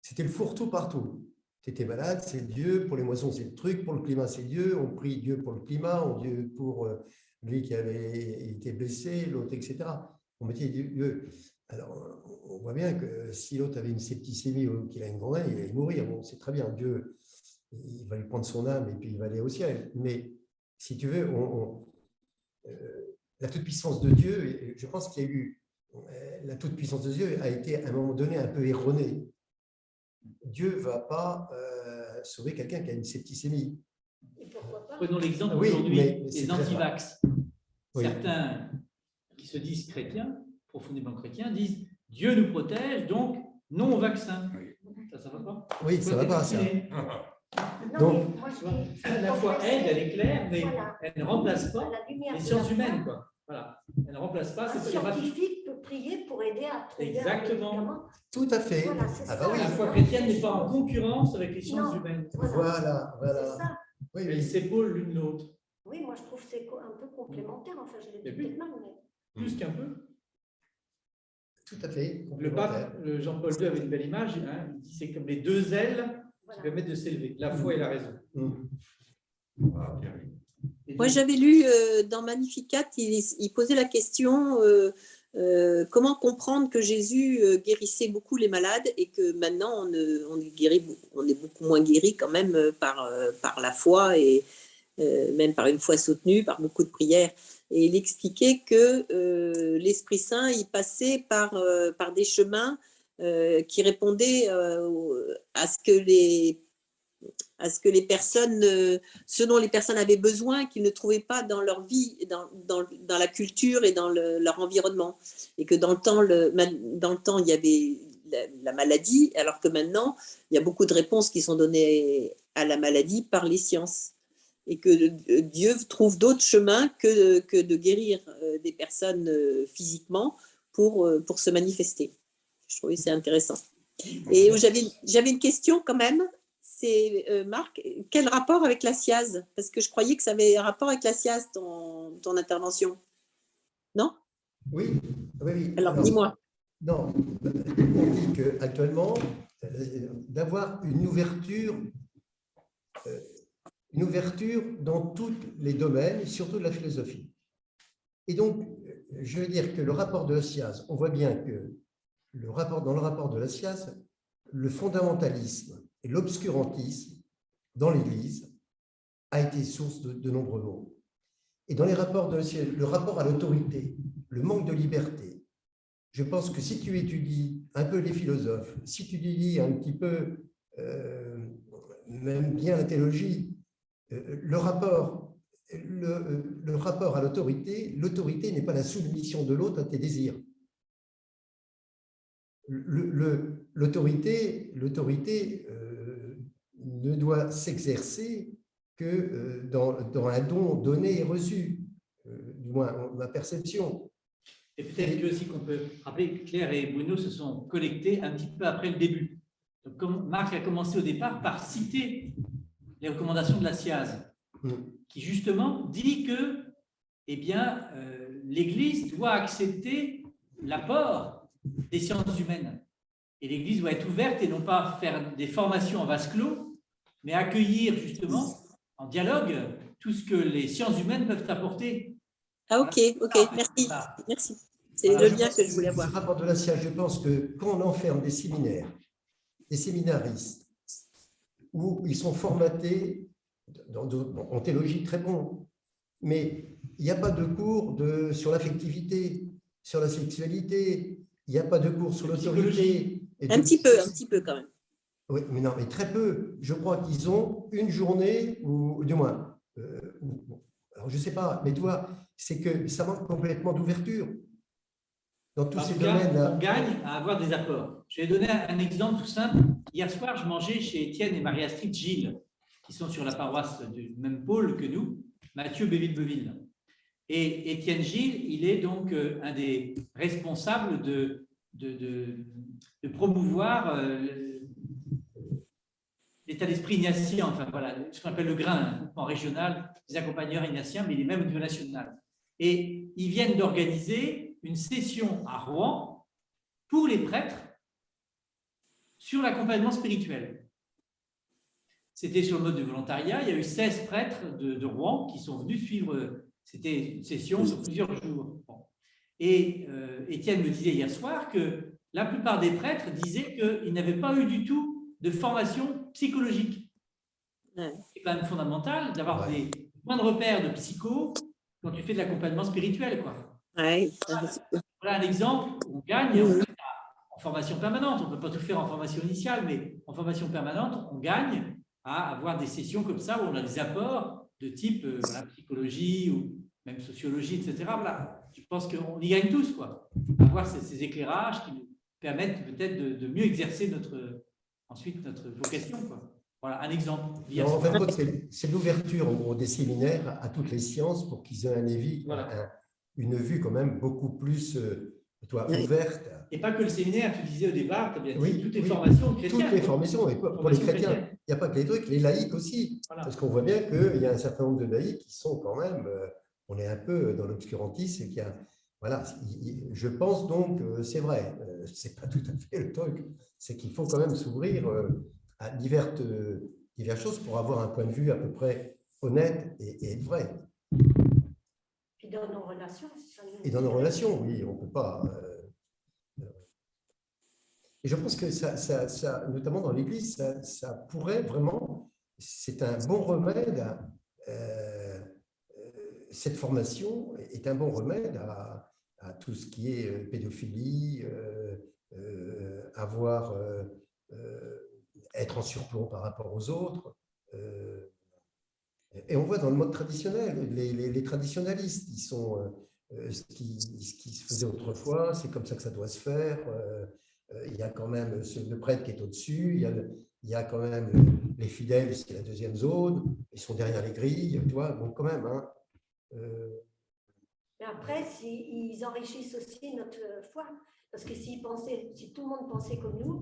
C'était le fourre-tout partout. Tu étais malade, c'est Dieu. Pour les moissons, c'est le truc. Pour le climat, c'est Dieu. On prie Dieu pour le climat, on Dieu pour lui qui avait été blessé, l'autre, etc. On mettait Dieu. Alors, on voit bien que si l'autre avait une septicémie ou qu'il a une gangrène, il allait mourir. Bon, c'est très bien. Dieu, il va lui prendre son âme et puis il va aller au ciel. Mais si tu veux, la toute-puissance de Dieu, et je pense qu'il y a eu, la toute-puissance de Dieu a été à un moment donné un peu erronée. Dieu ne va pas sauver quelqu'un qui a une septicémie. Et pourquoi pas? Prenons l'exemple Oui, aujourd'hui mais c'est des très antivax. Oui. Certains qui se disent chrétiens, profondément chrétiens, disent Dieu nous protège, donc non au vaccin. Ça va pas? Oui, ça ne va pas, ça. Non, Donc, mais moi, je Tu vois, dis, à la fois elle est claire, mais voilà, elle ne remplace à pas la lumière les de sciences la humaines, foi, quoi. Voilà. Elle ne remplace pas. un C'est pas scientifique peut prier pour aider à trouver Exactement. un médicament. tout à fait. Voilà, c'est Ah bah ça. oui. la foi chrétienne n'est pas en concurrence avec les sciences Non. humaines. Voilà, C'est voilà. ça. Oui, Elles oui. s'épaulent l'une l'autre. Oui, moi, je trouve que c'est un peu complémentaire. Enfin, je l'ai Mais dit oui. peut-être mal, mais Plus qu'un peu. Tout à fait. Le complémentaire. pape, Jean-Paul II avait une belle image. Hein, il dit c'est comme les deux ailes qui voilà. permettent de s'élever, la foi et la raison. Voilà, Pierre. Et Moi, donc, j'avais lu dans Magnificat, il posait la question comment comprendre que Jésus guérissait beaucoup les malades et que maintenant on est beaucoup moins guéri quand même par la foi et même par une foi soutenue, par beaucoup de prières. Et il expliquait que l'Esprit Saint, il passait par des chemins qui répondaient à ce que les personnes, ce dont les personnes avaient besoin, qu'ils ne trouvaient pas dans leur vie, dans la culture et dans leur environnement. Et que dans le temps, il y avait la maladie, alors que maintenant, il y a beaucoup de réponses qui sont données à la maladie par les sciences. Et que Dieu trouve d'autres chemins que de guérir des personnes physiquement pour se manifester. Je trouvais que c'est intéressant. Et j'avais une question quand même. C'est Marc, quel rapport avec la SIAZ? Parce que je croyais que ça avait un rapport avec la SIAZ, ton intervention. Non? Oui, oui, oui. Alors, dis-moi. Non, on dit qu'actuellement, d'avoir une ouverture dans tous les domaines, surtout de la philosophie. Et donc, je veux dire que le rapport de la SIAZ, on voit bien que dans le rapport de la SIAZ, le fondamentalisme et l'obscurantisme dans l'Église a été source de nombreux maux. Et dans les rapports de la SIAZ, le rapport à l'autorité, le manque de liberté, je pense que si tu étudies un peu les philosophes, si tu lis un petit peu, même bien la théologie, le rapport à l'autorité n'est pas la soumission de l'autre à tes désirs. L'autorité ne doit s'exercer que dans un don donné et reçu, du moins ma perception. Et peut-être que aussi qu'on peut rappeler, Claire et Bruno se sont connectés un petit peu après le début. Donc, comme Marc a commencé au départ par citer les recommandations de la SIAZ, qui justement dit que l'Église doit accepter l'apport des sciences humaines. Et l'Église doit être ouverte et non pas faire des formations en vase clos, mais accueillir justement en dialogue tout ce que les sciences humaines peuvent apporter. Ah, ok, merci. Merci. C'est le lien que je voulais avoir. Ce rapport de la SIAZ, je pense que quand on enferme des séminaires, des séminaristes, où ils sont formatés en théologie très bon, mais il n'y a pas de cours sur l'affectivité, sur la sexualité, il n'y a pas de cours sur l'autorité. Un petit peu quand même. Oui, mais non, mais très peu. Je crois qu'ils ont une journée, ou du moins, alors je ne sais pas, mais tu vois, c'est que ça manque complètement d'ouverture dans tous ces domaines-là. On gagne à avoir des apports. Je vais donner un exemple tout simple. Hier soir, je mangeais chez Étienne et Marie-Astrid Gilles, qui sont sur la paroisse du même pôle que nous, Mathieu Béville-Beuville. Et Étienne Gilles, il est donc un des responsables de promouvoir l'état d'esprit ignatien, enfin voilà, ce qu'on appelle le GRIN, un groupement régional des accompagneurs ignatiens, mais il est même au niveau national. Et ils viennent d'organiser une session à Rouen pour les prêtres sur l'accompagnement spirituel. C'était sur le mode de volontariat. Il y a eu 16 prêtres de Rouen qui sont venus suivre. C'était une session sur plusieurs jours. Bon. Et Étienne me disait hier soir que la plupart des prêtres disaient qu'ils n'avaient pas eu du tout de formation psychologique. Ouais. C'est quand même fondamental d'avoir moins de repères de psycho quand tu fais de l'accompagnement spirituel, quoi. Ouais, Voilà un exemple où on gagne en fait, en formation permanente. On ne peut pas tout faire en formation initiale, mais en formation permanente, on gagne à avoir des sessions comme ça où on a des apports de type voilà, psychologie ou même sociologie, etc. Voilà. Je pense qu'on y gagne tous, quoi. Avoir ces éclairages qui nous permettent peut-être de mieux exercer ensuite notre vocation, quoi. Voilà un exemple. Non, en fait, c'est l'ouverture en gros, des séminaires à toutes les sciences pour qu'ils aient une vue quand même beaucoup plus ouverte. Et pas que le séminaire, tu disais au départ, tu as bien dit, toutes les oui, formations chrétiennes. Toutes les formations, et pour les chrétiens. Il n'y a pas que les trucs, les laïcs aussi. Voilà. Parce qu'on voit bien qu'il y a un certain nombre de laïcs qui sont quand même, on est un peu dans l'obscurantisme. Voilà, je pense donc, c'est vrai, c'est pas tout à fait le truc, c'est qu'il faut quand même s'ouvrir à diverses choses pour avoir un point de vue à peu près honnête et vrai. Et dans nos relations. Et dans nos relations, oui, on ne peut pas. Et je pense que ça notamment dans l'Église, ça pourrait vraiment, c'est un bon remède. Cette formation est un bon remède à tout ce qui est pédophilie, être en surplomb par rapport aux autres. Et on voit dans le mode traditionnel, les traditionalistes, ils sont ce qui se faisait autrefois, c'est comme ça que ça doit se faire. Il y a quand même le prêtre qui est au-dessus, il y a quand même les fidèles, c'est la deuxième zone, ils sont derrière les grilles, tu vois, donc quand même. Hein, Mais après, ils enrichissent aussi notre foi, parce que si tout le monde pensait comme nous,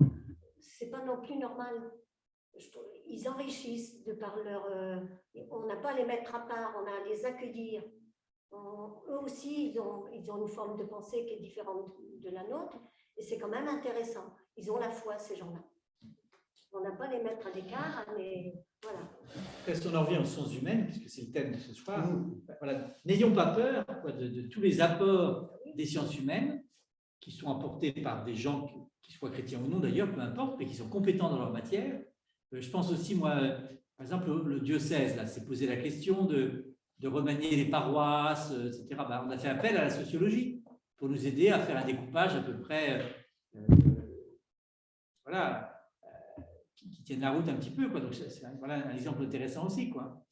c'est pas non plus normal. Ils enrichissent de par leur... on n'a pas à les mettre à part, on a à les accueillir. Eux aussi, ils ont une forme de pensée qui est différente de la nôtre, et c'est quand même intéressant. Ils ont la foi, ces gens-là. On n'a pas à les mettre à l'écart, mais voilà. Après, si on en revient aux sciences humaines, puisque c'est le thème de ce soir, voilà, n'ayons pas peur de tous les apports des sciences humaines qui sont apportés par des gens qui soient chrétiens ou non d'ailleurs, peu importe, mais qui sont compétents dans leur matière. Je pense aussi, moi, par exemple, le diocèse, là, s'est posé la question de remanier les paroisses, etc. Ben, on a fait appel à la sociologie pour nous aider à faire un découpage à peu près, voilà, qui tienne la route un petit peu, quoi. Donc, c'est voilà, un exemple intéressant aussi, quoi.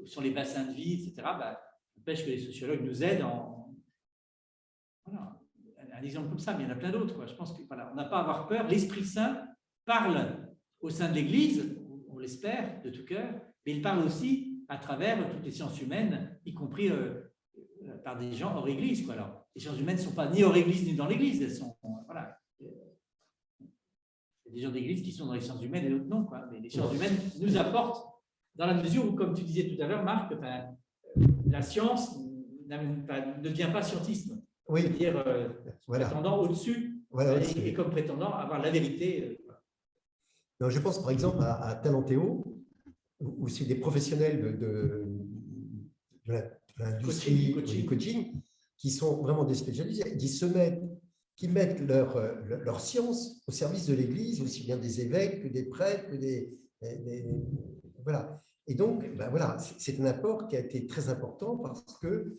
Sur les bassins de vie, etc., ben, n'empêche que les sociologues nous aident voilà, un exemple comme ça, mais il y en a plein d'autres, quoi. Je pense que voilà, on n'a pas à avoir peur. L'Esprit Saint parle au sein de l'Église, on l'espère de tout cœur, mais il parle aussi à travers toutes les sciences humaines, y compris par des gens hors Église, quoi. Alors, les sciences humaines ne sont pas ni hors Église ni dans l'Église, elles sont voilà. Il y a des gens d'église qui sont dans les sciences humaines et d'autres non, quoi. Mais les sciences humaines nous apportent, dans la mesure où, comme tu disais tout à l'heure, Marc, la science ne devient pas scientisme. Oui. C'est-à-dire voilà. prétendant au-dessus, voilà, et comme prétendant avoir la vérité. Non, je pense par exemple à Talentéo, où c'est des professionnels de l'industrie du coaching qui sont vraiment des spécialisés, qui mettent leur science au service de l'Église, aussi bien des évêques que des prêtres, que voilà. Et donc, ben voilà, c'est un apport qui a été très important parce que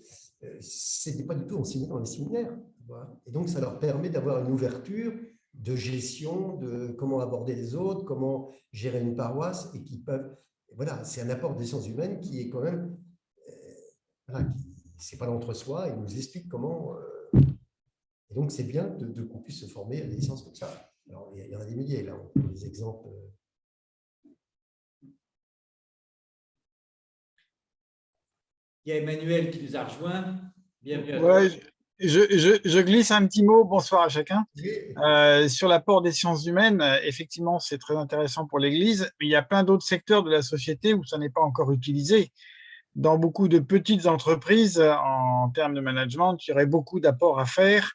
ce n'était pas du tout enseigné dans les séminaires. Voilà. Et donc, ça leur permet d'avoir une ouverture de gestion, de comment aborder les autres, comment gérer une paroisse, et qui peuvent... Voilà, c'est un apport des sciences humaines qui est quand même... voilà, c'est pas l'entre-soi, il nous explique comment... et donc, c'est bien qu'on puisse se former à des sciences comme ça. Alors, il y en a des milliers, là, on a des exemples... Il y a Emmanuel qui nous a rejoint. Bienvenue à toi. Je glisse un petit mot, bonsoir à chacun. Sur l'apport des sciences humaines, effectivement, c'est très intéressant pour l'Église, mais il y a plein d'autres secteurs de la société où ça n'est pas encore utilisé. Dans beaucoup de petites entreprises, en termes de management, il y aurait beaucoup d'apports à faire.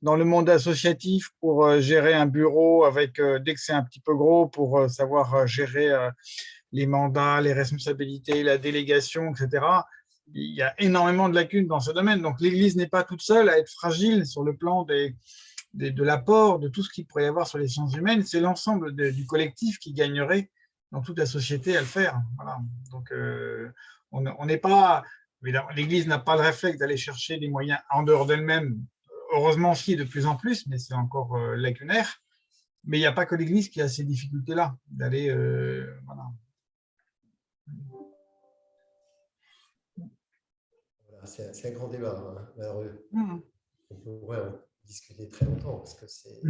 Dans le monde associatif, pour gérer un bureau, avec dès que c'est un petit peu gros, pour savoir gérer les mandats, les responsabilités, la délégation, etc., il y a énormément de lacunes dans ce domaine. Donc, l'Église n'est pas toute seule à être fragile sur le plan de l'apport, de tout ce qu'il pourrait y avoir sur les sciences humaines. C'est l'ensemble du collectif qui gagnerait dans toute la société à le faire. Voilà. Donc, on n'est pas, l'Église n'a pas le réflexe d'aller chercher des moyens en dehors d'elle-même. Heureusement, si, de plus en plus, mais c'est encore lacunaire. Mais il n'y a pas que l'Église qui a ces difficultés-là, d'aller, voilà. Voilà, c'est un grand débat, hein, malheureux. On pourrait en discuter très longtemps parce que c'est.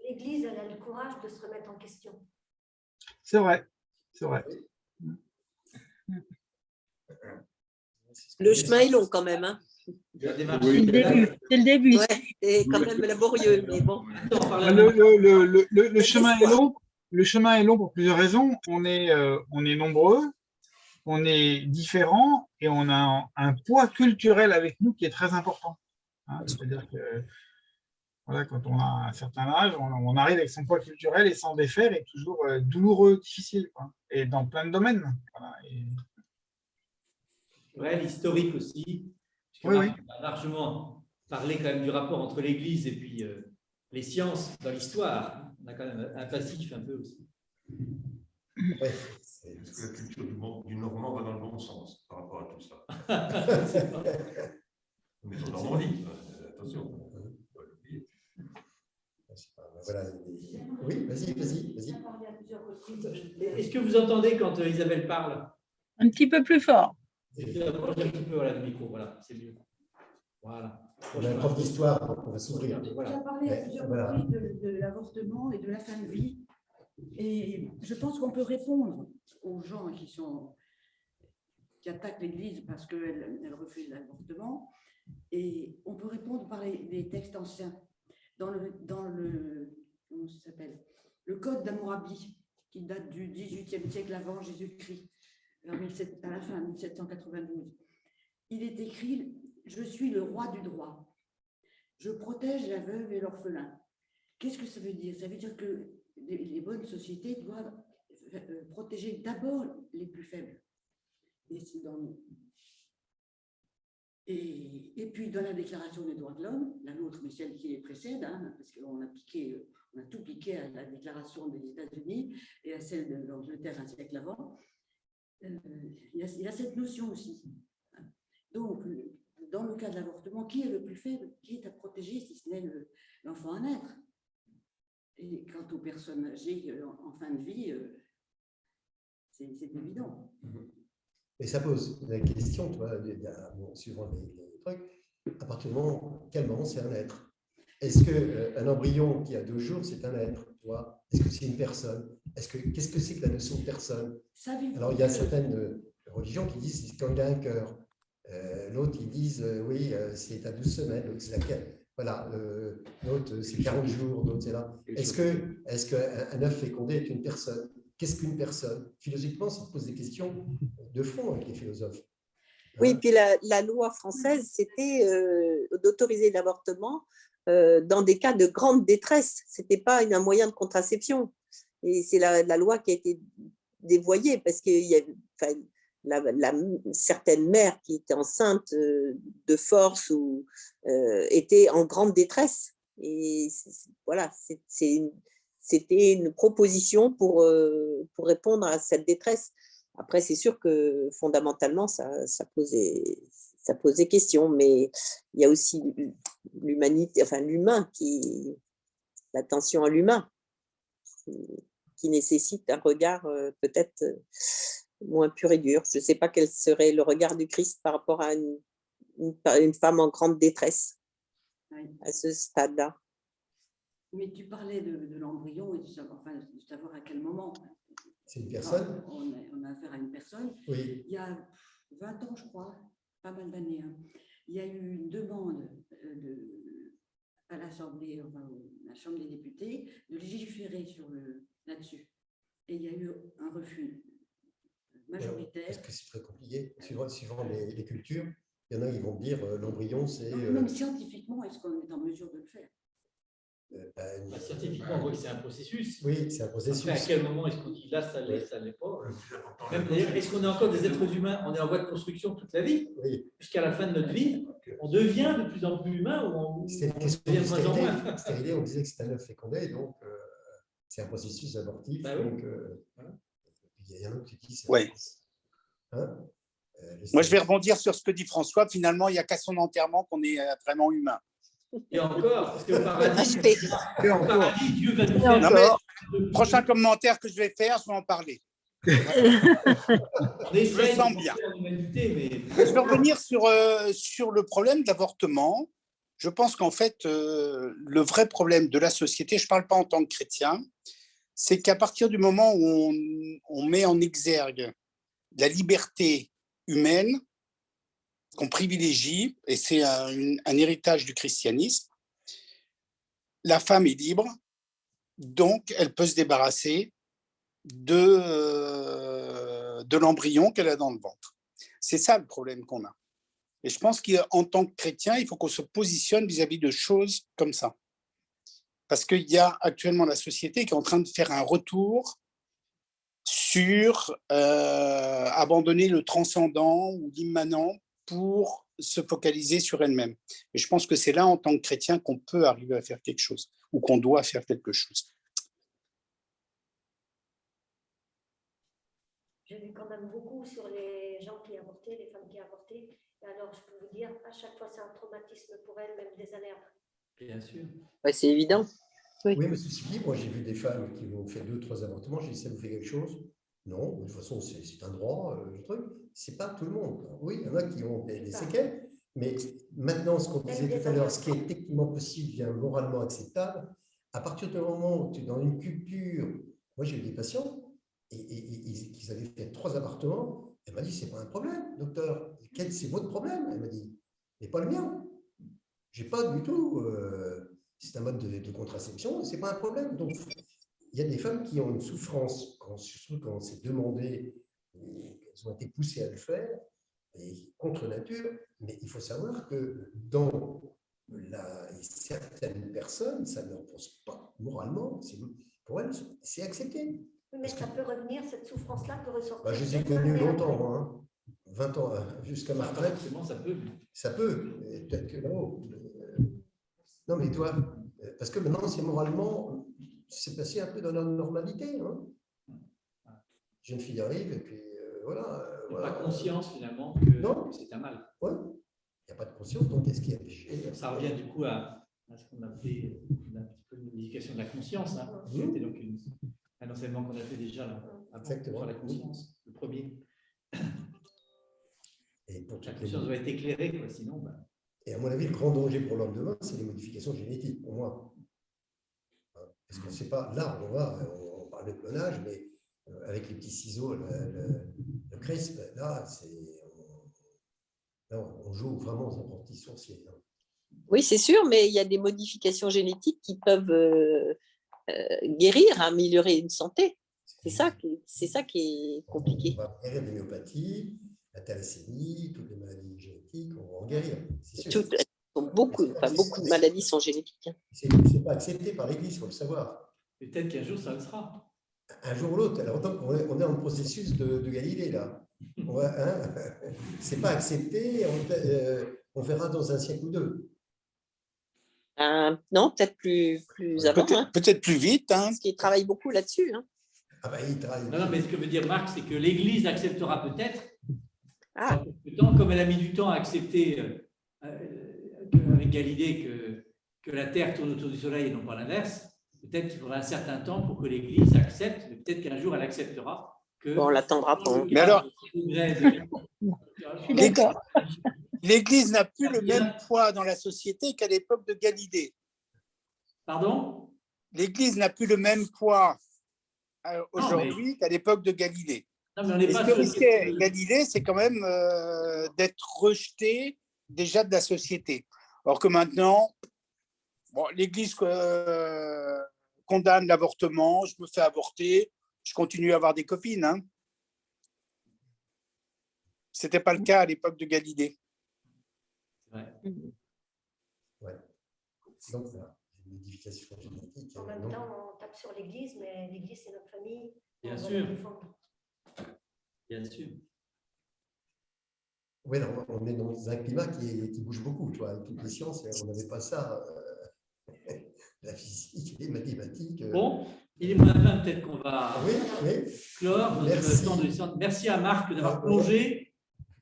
L'Église, elle a le courage de se remettre en question. C'est vrai, c'est vrai. Le chemin est long quand même. Hein. La démarche. C'est le début. C'est le début. Ouais, c'est quand même laborieux, mais bon. Le chemin est long. Le chemin est long pour plusieurs raisons. On est nombreux, on est différents et on a un poids culturel avec nous qui est très important. Hein, c'est-à-dire que voilà, quand on a un certain âge, on arrive avec son poids culturel et s'en défaire est toujours douloureux, difficile, quoi. Et dans plein de domaines. Voilà, Ouais, l'historique aussi. Oui, oui. On a largement parlé quand même du rapport entre l'Église et puis les sciences dans l'histoire. On a quand même un passif un peu aussi. Ouais, est-ce que la culture du Normand va dans le bon sens par rapport à tout ça? On est en Normandie, attention. Voilà. Oui, vas-y. Est-ce que vous entendez quand Isabelle parle? Un petit peu plus fort. Approchez un petit peu voilà, le micro, voilà, c'est mieux. Voilà. On a un prof d'histoire, donc on va s'ouvrir. Tu as parlé à plusieurs reprises de l'avortement et de la fin de vie. Et je pense qu'on peut répondre aux gens qui attaquent l'Église parce qu'elle refuse l'avortement. Et on peut répondre par les textes anciens. Dans le comment ça s'appelle, le Code d'Hammurabi, qui date du XVIIIe siècle avant Jésus-Christ, à la fin 1792. Il est écrit « Je suis le roi du droit. Je protège la veuve et l'orphelin. » Qu'est-ce que ça veut dire? Ça veut dire que les bonnes sociétés doivent protéger d'abord les plus faibles. Et puis, dans la Déclaration des droits de l'homme, la nôtre, mais celle qui les précède, hein, parce qu'on a tout piqué à la Déclaration des États-Unis et à celle de l'Angleterre un siècle avant, il y a cette notion aussi. Donc, dans le cas de l'avortement, qui est le plus faible? Qui est à protéger si ce n'est l'enfant à naître? Et quant aux personnes âgées en fin de vie, c'est évident. Et ça pose la question, toi, suivant les trucs, à partir du moment, quel moment c'est un être? Est-ce qu'un embryon qui a 2 jours, c'est un être? Est-ce que c'est une personne? Qu'est-ce que c'est que la notion de personne? Alors, il y a certaines religions qui disent c'est quand il y a un cœur. L'autre, ils disent oui, c'est à 12 semaines. L'autre, c'est laquelle? Voilà, l'autre, c'est 40 jours. L'autre, c'est là. Est-ce qu'un œuf fécondé est une personne? Qu'est-ce qu'une personne? Philosophiquement, ça pose des questions de fond avec les philosophes. Oui, puis la loi française, c'était d'autoriser l'avortement dans des cas de grande détresse. Ce n'était pas un moyen de contraception. Et c'est la loi qui a été dévoyée parce qu'il y avait certaines mères qui étaient enceintes de force ou étaient en grande détresse. Et voilà, c'était une proposition pour répondre à cette détresse. Après, c'est sûr que fondamentalement, ça posait question, mais il y a aussi l'humanité, enfin l'humain, l'attention à l'humain, qui nécessite un regard peut-être moins pur et dur. Je ne sais pas quel serait le regard du Christ par rapport à une femme en grande détresse à ce stade-là. Mais tu parlais de l'embryon et de savoir à quel moment. C'est une personne. On a affaire à une personne. Oui. Il y a 20 ans, je crois, pas mal d'années, hein, il y a eu une demande à l'Assemblée, enfin, la Chambre des députés, de légiférer là-dessus. Et il y a eu un refus majoritaire. Parce que c'est très compliqué. Suivant les cultures, il y en a qui vont dire l'embryon, c'est. Même scientifiquement, est-ce qu'on est en mesure de le faire? Scientifiquement, on voit que c'est un processus. Oui, c'est un processus. Après, à quel moment est-ce qu'on dit là, ça l'est, ça ne l'est pas? Est-ce qu'on est encore des êtres humains? On est en voie de construction toute la vie. Oui. Jusqu'à la fin de notre vie, on devient de plus en plus humain ou on devient de moins en moins. Stérilé, on disait que c'est un œuf fécondé, donc c'est un processus abortif. Bah oui. Donc, il y a un autre qui dit ça. Oui. Hein? Moi, je vais rebondir sur ce que dit François. Finalement, il n'y a qu'à son enterrement qu'on est vraiment humain. Et encore, parce que au paradis, Dieu va nous Non, faire. mais le prochain commentaire que je vais faire, je vais en parler. On essaye Je le sens de bien. penser à l'humanité, mais Je vais revenir sur le problème de l'avortement. Je pense qu'en fait, le vrai problème de la société, je ne parle pas en tant que chrétien, c'est qu'à partir du moment où on met en exergue la liberté humaine, qu'on privilégie, et c'est un héritage du christianisme, la femme est libre, donc elle peut se débarrasser de l'embryon qu'elle a dans le ventre. C'est ça le problème qu'on a. Et je pense qu'en tant que chrétien, il faut qu'on se positionne vis-à-vis de choses comme ça. Parce qu'il y a actuellement la société qui est en train de faire un retour sur abandonner le transcendant ou l'immanent pour se focaliser sur elle-même. Et je pense que c'est là, en tant que chrétien, qu'on peut arriver à faire quelque chose, ou qu'on doit faire quelque chose. J'ai lu quand même beaucoup sur les gens qui avortaient, les femmes qui avortaient. Et alors, je peux vous dire, à chaque fois, c'est un traumatisme pour elles, même des années après. bien sûr. Ouais, c'est évident. Oui, mais ceci dit, moi j'ai vu des femmes qui ont fait 2 ou 3 avortements, j'ai dit ça vous fait quelque chose? Non, de toute façon c'est un droit, le truc. C'est pas tout le monde. Oui, il y en a qui ont des séquelles, mais maintenant ce qu'on disait tout à l'heure, ce qui est techniquement possible devient moralement acceptable. À partir du moment où tu es dans une culture, moi j'ai eu des patients et ils avaient fait 3 avortements. Elle m'a dit c'est pas un problème, docteur. C'est votre problème? Elle m'a dit, mais pas le mien. J'ai pas du tout. C'est un mode de contraception, ce n'est pas un problème. Donc, il y a des femmes qui ont une souffrance, surtout quand c'est demandé, elles ont été poussées à le faire, et contre nature, mais il faut savoir que dans certaines personnes, ça ne leur pose pas moralement, pour elles, c'est accepté. Mais ça peut revenir, cette souffrance-là peut ressortir. Je les ai connus longtemps, moi, hein, 20 ans, jusqu'à ma retraite. Ça peut. Ça peut, peut-être que là-haut. Non, mais toi, parce que maintenant, c'est moralement, c'est passé un peu dans la normalité. Hein. Jeune fille arrive, et puis voilà. Il n'y a pas conscience, finalement, que c'est un mal. Oui, il n'y a pas de conscience, donc qu'est-ce qui est péché? Ça revient du coup à ce qu'on appelait un petit peu une modification de la conscience. Hein. C'était donc un enseignement qu'on a fait déjà là, avant sur la conscience, le premier. Et pour la conscience doit être éclairée, quoi, sinon. Et à mon avis, le grand danger pour l'homme demain, c'est les modifications génétiques, pour moi. Parce qu'on ne sait pas, là, on parle de clonage, mais avec les petits ciseaux, le CRISP, là, on joue vraiment aux apprentis sorciers. Oui, c'est sûr, mais il y a des modifications génétiques qui peuvent guérir, améliorer une santé. C'est ça qui est compliqué. On va guérir l'homéopathie, la thalassémie, toutes les maladies génétiques, on va en guérir. Beaucoup de maladies sont génétiques. C'est pas accepté par l'Église, il faut le savoir. Peut-être qu'un jour, ça le sera. Un jour ou l'autre. Alors, donc, on est en processus de Galilée, là. C'est pas accepté, on verra dans un siècle ou deux. Non, peut-être plus avant. Peut-être plus vite. Hein. Parce qu'il travaille beaucoup là-dessus. Hein. Ah ben, il travaille. Non, mais ce que veut dire Marc, c'est que l'Église acceptera peut-être. Ah. Comme elle a mis du temps à accepter avec Galilée que la Terre tourne autour du Soleil et non pas l'inverse, peut-être qu'il faudra un certain temps pour que l'Église accepte, mais peut-être qu'un jour elle acceptera. On l'attendra pas. Mais alors, l'Église n'a plus le même poids dans la société qu'à l'époque de Galilée. Pardon? L'Église n'a plus le même poids aujourd'hui qu'à l'époque de Galilée. Non, mais et ce que risquait Galilée, c'est quand même d'être rejeté déjà de la société. Alors que maintenant, l'Église condamne l'avortement, je me fais avorter, je continue à avoir des copines. Hein. Ce n'était pas le cas à l'époque de Galilée. Ouais. Donc, là, une modification génétique. En même temps, on tape sur l'Église, mais l'Église, c'est notre famille. Bien sûr. Bien sûr. Oui, on est dans un climat qui bouge beaucoup, tu vois, avec toutes les sciences, on n'avait pas ça, la physique, les mathématiques. Bon, il est moins 20, peut-être qu'on va clore notre temps de séance. Merci à Marc d'avoir plongé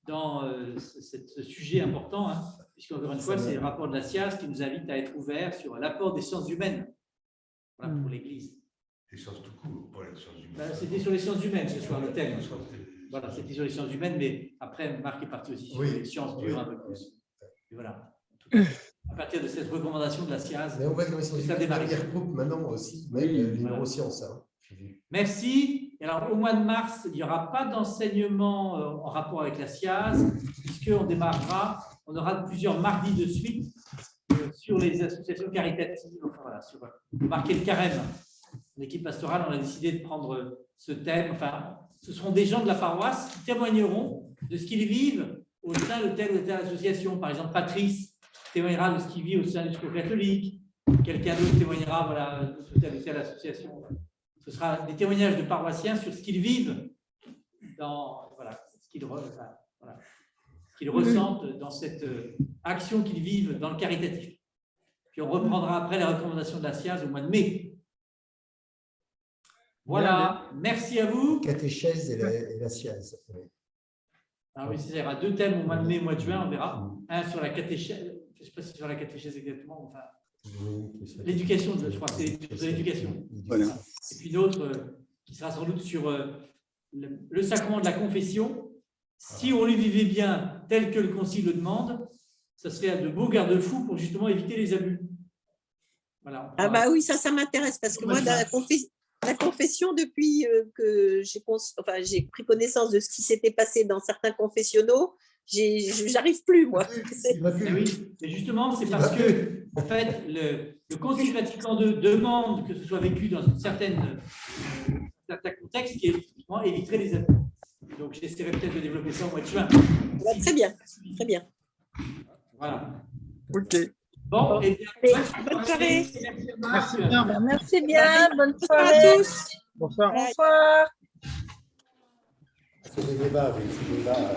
dans ce sujet important, hein, puisqu'encore une fois, c'est le rapport de la SIAZ qui nous invite à être ouverts sur l'apport des sciences humaines pour l'Église. Les sciences tout court, pas les sciences humaines. C'était sur les sciences humaines ce soir, le thème. Voilà, c'était sur les sciences humaines, mais après, Marc est parti aussi sur les sciences dures un peu plus. Et voilà. À partir de cette recommandation de la SIAZ, mais on voit que ça démarre. Il regroupe maintenant aussi, même les neurosciences. Hein. Merci. Et alors, au mois de mars, il n'y aura pas d'enseignement en rapport avec la SIAZ, puisqu'on démarrera, on aura plusieurs mardis de suite sur les associations caritatives, enfin, voilà, sur marquer le carême. L'équipe pastorale, on a décidé de prendre ce thème. Enfin, ce seront des gens de la paroisse qui témoigneront de ce qu'ils vivent au sein de telle ou telle association. Par exemple, Patrice témoignera de ce qu'il vit au sein du Secours catholique. Quelqu'un d'autre témoignera voilà, de telle ou telle association. Ce sera des témoignages de paroissiens sur ce qu'ils vivent, ce qu'ils ressentent dans cette action qu'ils vivent dans le caritatif. Puis on reprendra après les recommandations de la SIAZ au mois de mai. Voilà, merci à vous. Catéchèse et la SIAZ. Ah oui, il y aura 2 thèmes au mois de mai, au mois de juin, on verra. Un sur la catéchèse, je ne sais pas si c'est sur la catéchèse exactement, enfin, l'éducation, je crois que c'est sur l'éducation. Voilà. Et puis l'autre qui sera sans doute sur le sacrement de la confession. Si on le vivait bien tel que le Concile le demande, ça serait de beaux garde-fous pour justement éviter les abus. Voilà. Ah bah oui, ça m'intéresse parce que moi, la confession, depuis que j'ai pris connaissance de ce qui s'était passé dans certains confessionnaux, j'arrive plus, moi. Oui, mais justement, c'est parce que, en fait, le Concile Vatican II demande que ce soit vécu dans un certain contexte qui éviterait les abus. Donc, j'essaierai peut-être de développer ça au mois de juin. Très bien, très bien. Voilà. OK. Bon, et bien, bonne soirée. Merci bien. Merci bien. Bonne soirée à tous. Bonsoir. Bonsoir. C'est des débats, oui, c'est des débats.